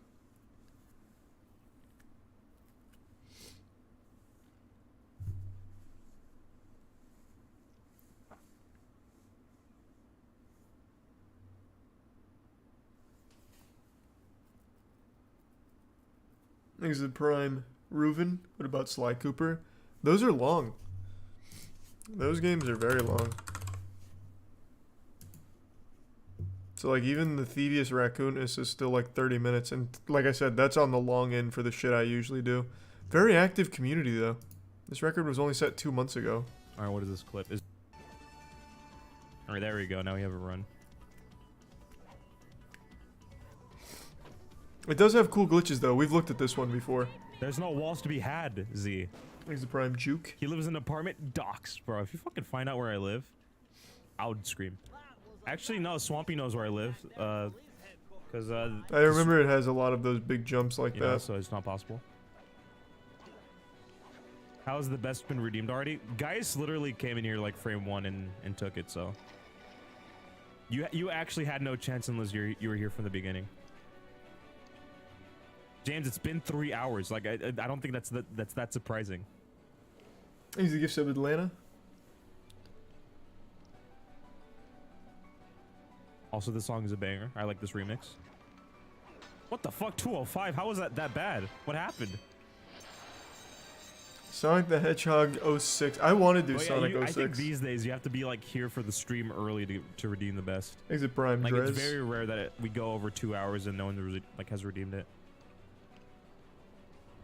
Exit Prime. Reuven. What about Sly Cooper? Those are long. Those games are very long. So like even the Thievius Raccoonus is still like 30 minutes. And like I said, that's on the long end for the shit I usually do. Very active community though. This record was only set 2 months ago. Alright, what is this clip? Alright, there we go. Now we have a run. It does have cool glitches though. We've looked at this one before. There's no walls to be had, Z. Exit Prime Juke. He lives in an apartment. Docs, bro. If you fucking find out where I live, I would scream. Actually, no. Swampy knows where I live. Cause I remember it has a lot of those big jumps like that. Know, so it's not possible. How has the best been redeemed already? Guys literally came in here like frame 1 and took it. So you actually had no chance unless you were here from the beginning. James, it's been 3 hours. Like I don't think that's that surprising. He's the gift of Atlanta. Also, this song is a banger. I like this remix. What the fuck? 205? How was that bad? What happened? Sonic the Hedgehog 06. I want to do Sonic 06. I think these days you have to be like here for the stream early to redeem the best. Exit Prime Like Drez. it's very rare that we go over 2 hours and no one has redeemed it.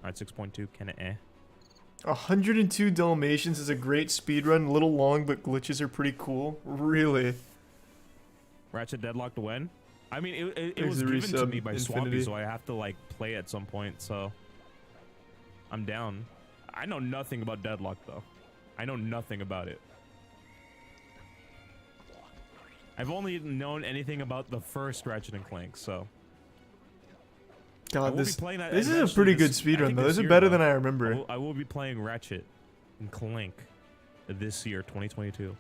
Alright, 6.2. Can it 102 Dalmatians is a great speedrun. A little long, but glitches are pretty cool. Really? Ratchet deadlocked when? I mean, it was given to me by Swampy, so I have to like play at some point. So I'm down. I know nothing about Deadlock though. I know nothing about it. I've only known anything about the first Ratchet and Clank, so. God, this is a pretty good speedrun though. This is better than I remember. I will be playing Ratchet and Clank this year, 2022.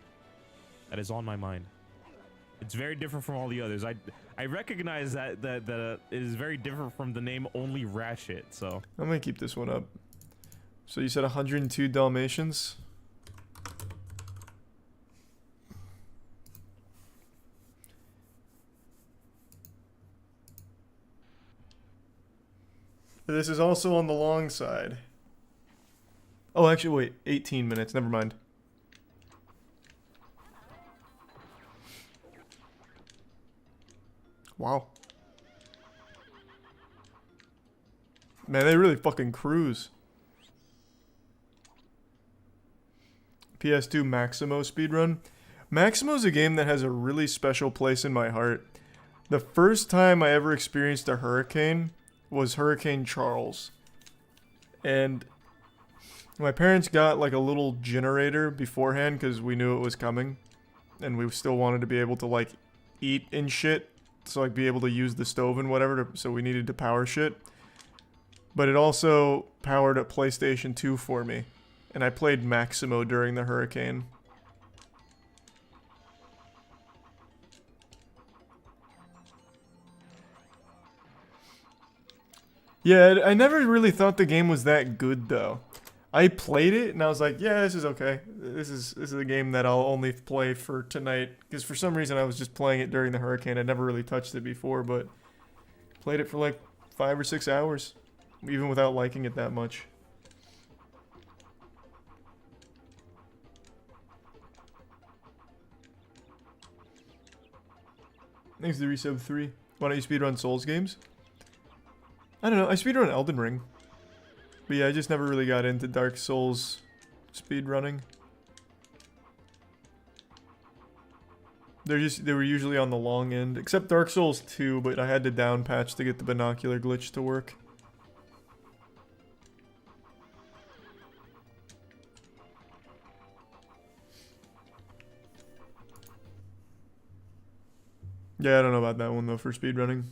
That is on my mind. It's very different from all the others. I recognize that it is very different from the name only Ratchet. So I'm gonna keep this one up. So you said 102 Dalmatians. This is also on the long side. Oh, actually, wait. 18 minutes. Never mind. Wow. Man, they really fucking cruise. PS2 Maximo speedrun. Maximo's a game that has a really special place in my heart. The first time I ever experienced a hurricane was Hurricane Charles. And my parents got like a little generator beforehand because we knew it was coming. And we still wanted to be able to like eat and shit. So like be able to use the stove and whatever. So we needed to power shit. But it also powered a PlayStation 2 for me. And I played Maximo during the hurricane. Yeah, I never really thought the game was that good though. I played it and I was like, yeah, this is okay. This is a game that I'll only play for tonight because for some reason I was just playing it during the hurricane. I never really touched it before, but played it for like 5 or 6 hours, even without liking it that much. Thanks to Resub 3. Why don't you speedrun Souls games? I don't know, I speedrun Elden Ring. But yeah, I just never really got into Dark Souls speedrunning. They were usually on the long end. Except Dark Souls 2, but I had to down patch to get the binocular glitch to work. Yeah, I don't know about that one though for speedrunning.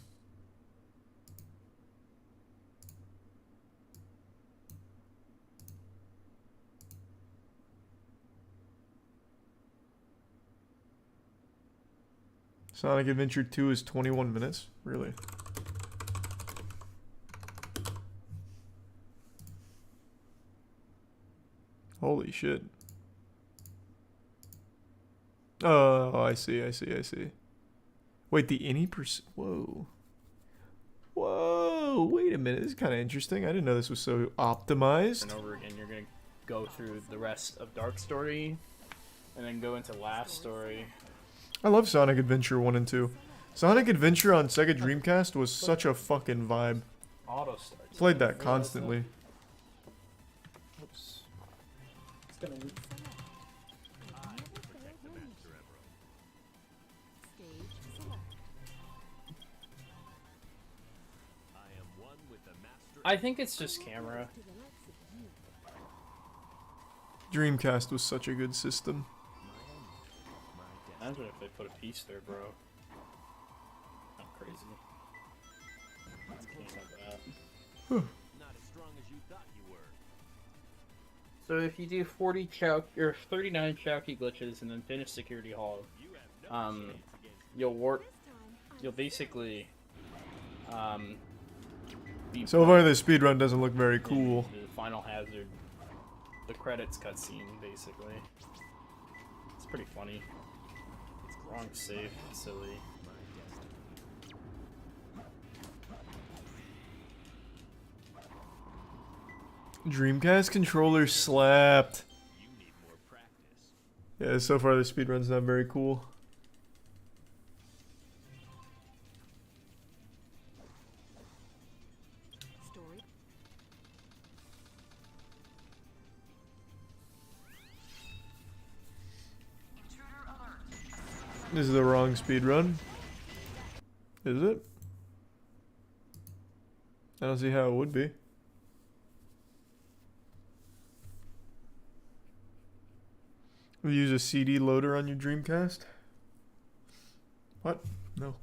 Sonic Adventure 2 is 21 minutes? Really? Holy shit. Oh, I see. Wait, the any whoa. Whoa, wait a minute. This is kind of interesting. I didn't know this was so optimized. And over again, you're going to go through the rest of Dark Story, and then go into Last Story. I love Sonic Adventure 1 and 2. Sonic Adventure on Sega Dreamcast was such a fucking vibe. Auto starts. Played that constantly. Oops. It's gonna... I think it's just camera. Dreamcast was such a good system. Imagine if they put a piece there, bro. I'm crazy. Can't have that. Not as strong as you thought you were. So if you do 40 or 39 Chowky glitches and then finish Security Hall, you'll basically So far this speedrun doesn't look very cool. The final hazard, the credits cutscene, basically. It's pretty funny. Wrong save, silly. Dreamcast controller slapped. Yeah, so far the speedrun's not very cool. This is the wrong speedrun. Is it? I don't see how it would be. We use a CD loader on your Dreamcast? What? No.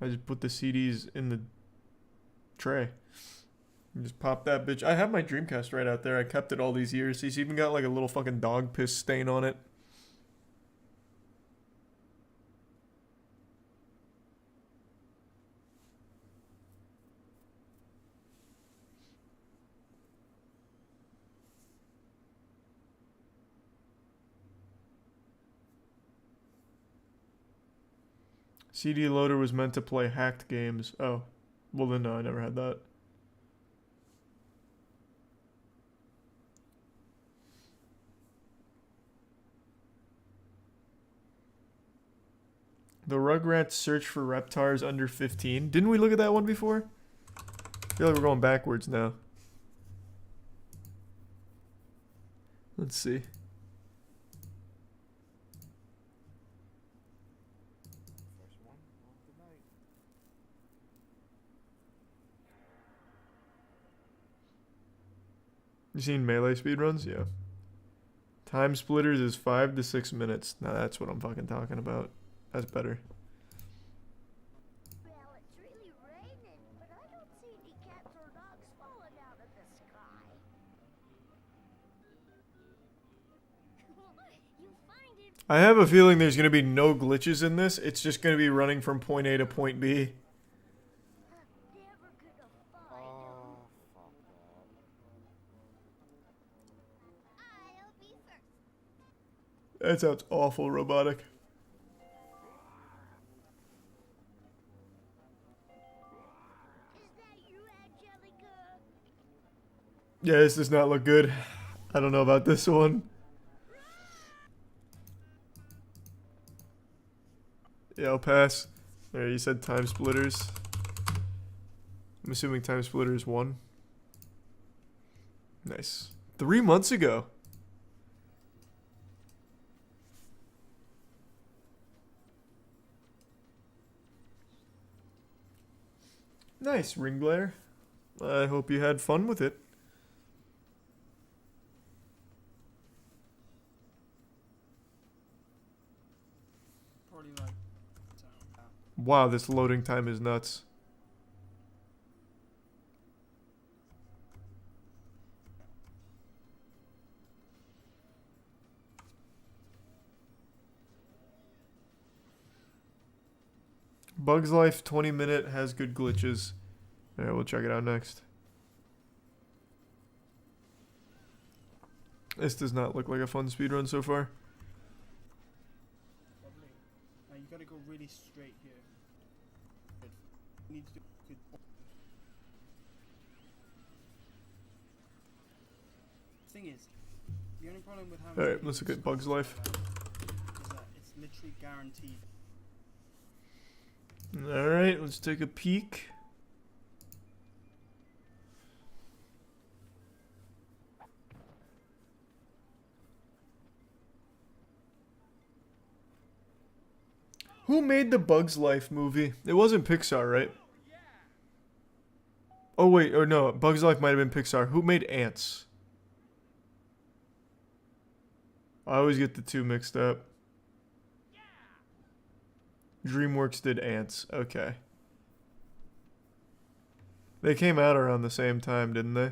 I just put the CDs in the tray. And just pop that bitch. I have my Dreamcast right out there. I kept it all these years. It's even got like a little fucking dog piss stain on it. CD loader was meant to play hacked games. Oh. Well then no, I never had that. The Rugrats Search for Reptars Under 15. Didn't we look at that one before? I feel like we're going backwards now. Let's see. You seen Melee speedruns? Yeah. Time Splitters is 5 to 6 minutes. Now that's what I'm fucking talking about. That's better. Well, it's really raining, but I don't see any cats or dogs falling out of the sky. You find it. I have a feeling there's going to be no glitches in this. It's just going to be running from point A to point B. That sounds awful robotic. Yeah, this does not look good. I don't know about this one. Yeah, I'll pass. There, you said Time Splitters. I'm assuming Time Splitters 1. Nice. 3 months ago. Nice, Ring Glare. I hope you had fun with it. Probably like. Wow, this loading time is nuts. Bugs Life 20-minute has good glitches. Alright, we'll check it out next. This does not look like a fun speedrun so far. Lovely. Now you gotta go really straight here. Good. You need to do good. Thing is, the only problem with having Alright, let's look at Bugs Life. is that it's literally guaranteed. Alright, let's take a peek. Who made the Bugs Life movie? It wasn't Pixar, right? Oh wait, or no, Bugs Life might have been Pixar. Who made Ants? I always get the two mixed up. DreamWorks did Ants. Okay. They came out around the same time, didn't they?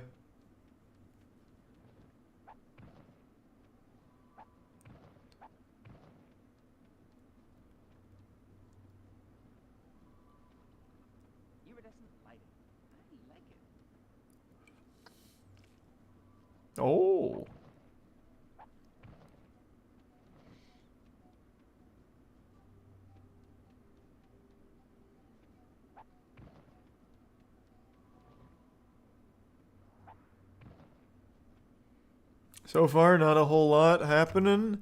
Oh. So far, not a whole lot happening.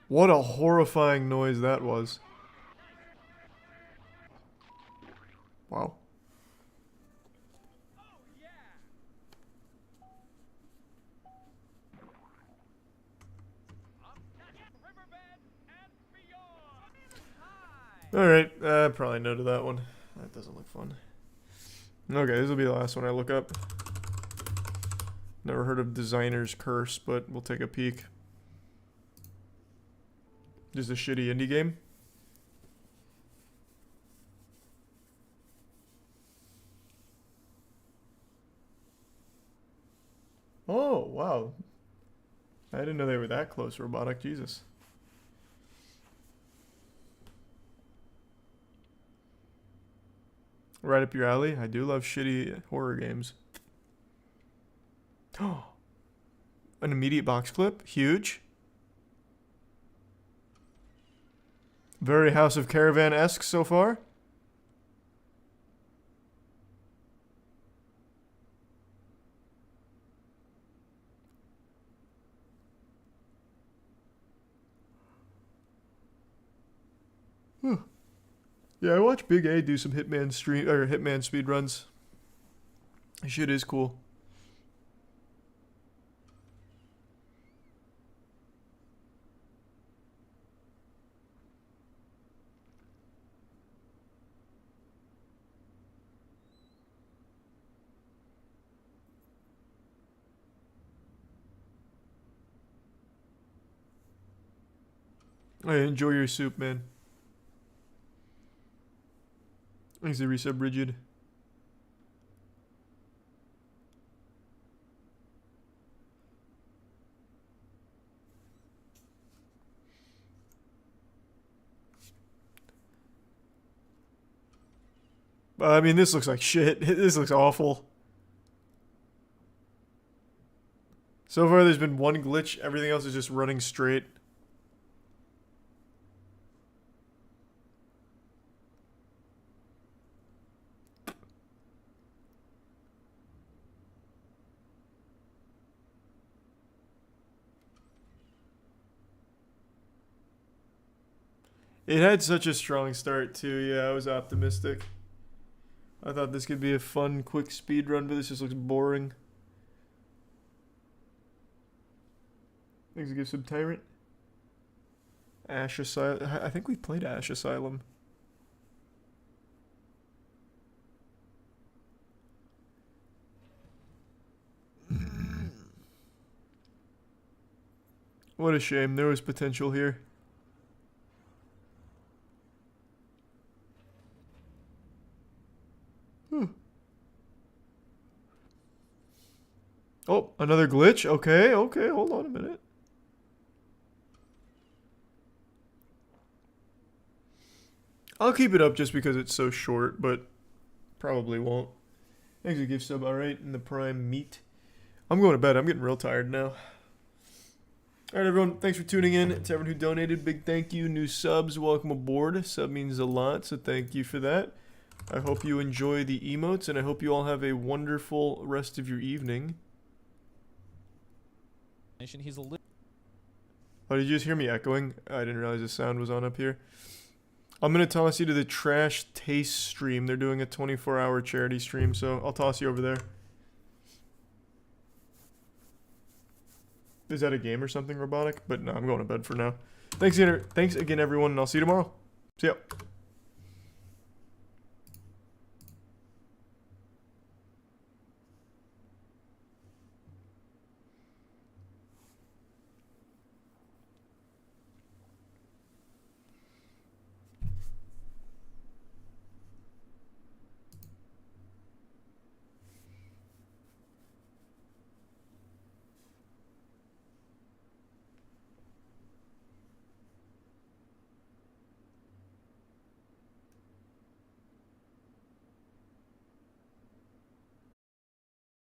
What a horrifying noise that was. Wow. Alright, probably no to that one. That doesn't look fun. Okay, this will be the last one I look up. Never heard of Designer's Curse, but we'll take a peek. Just a shitty indie game. Oh, wow. I didn't know they were that close, Robotic. Jesus. Right up your alley. I do love shitty horror games. Oh, an immediate box clip. Huge. Very House of Caravan-esque so far. Yeah, I watched Big A do some Hitman speedruns. Shit is cool. Hey, enjoy your soup, man. Thanks, the resub rigid. I mean, this looks like shit. This looks awful. So far, there's been one glitch. Everything else is just running straight. It had such a strong start too. Yeah, I was optimistic. I thought this could be a fun, quick speed run, but this just looks boring. Thanks to give some Tyrant. Ash Asylum. I think we played Ash Asylum. What a shame. There was potential here. Oh, another glitch? Okay, okay, hold on a minute. I'll keep it up just because it's so short, but probably won't. Thanks for the gift sub, alright, in the prime meat. I'm going to bed, I'm getting real tired now. Alright everyone, thanks for tuning in. To everyone who donated, big thank you. New subs, welcome aboard. Sub means a lot, so thank you for that. I hope you enjoy the emotes, and I hope you all have a wonderful rest of your evening. He's a Oh, did you just hear me echoing? I didn't realize the sound was on up here. I'm going to toss you to the Trash Taste stream. They're doing a 24-hour charity stream, so I'll toss you over there. Is that a game or something, Robotic? But no, I'm going to bed for now. Thanks again everyone, and I'll see you tomorrow. See ya.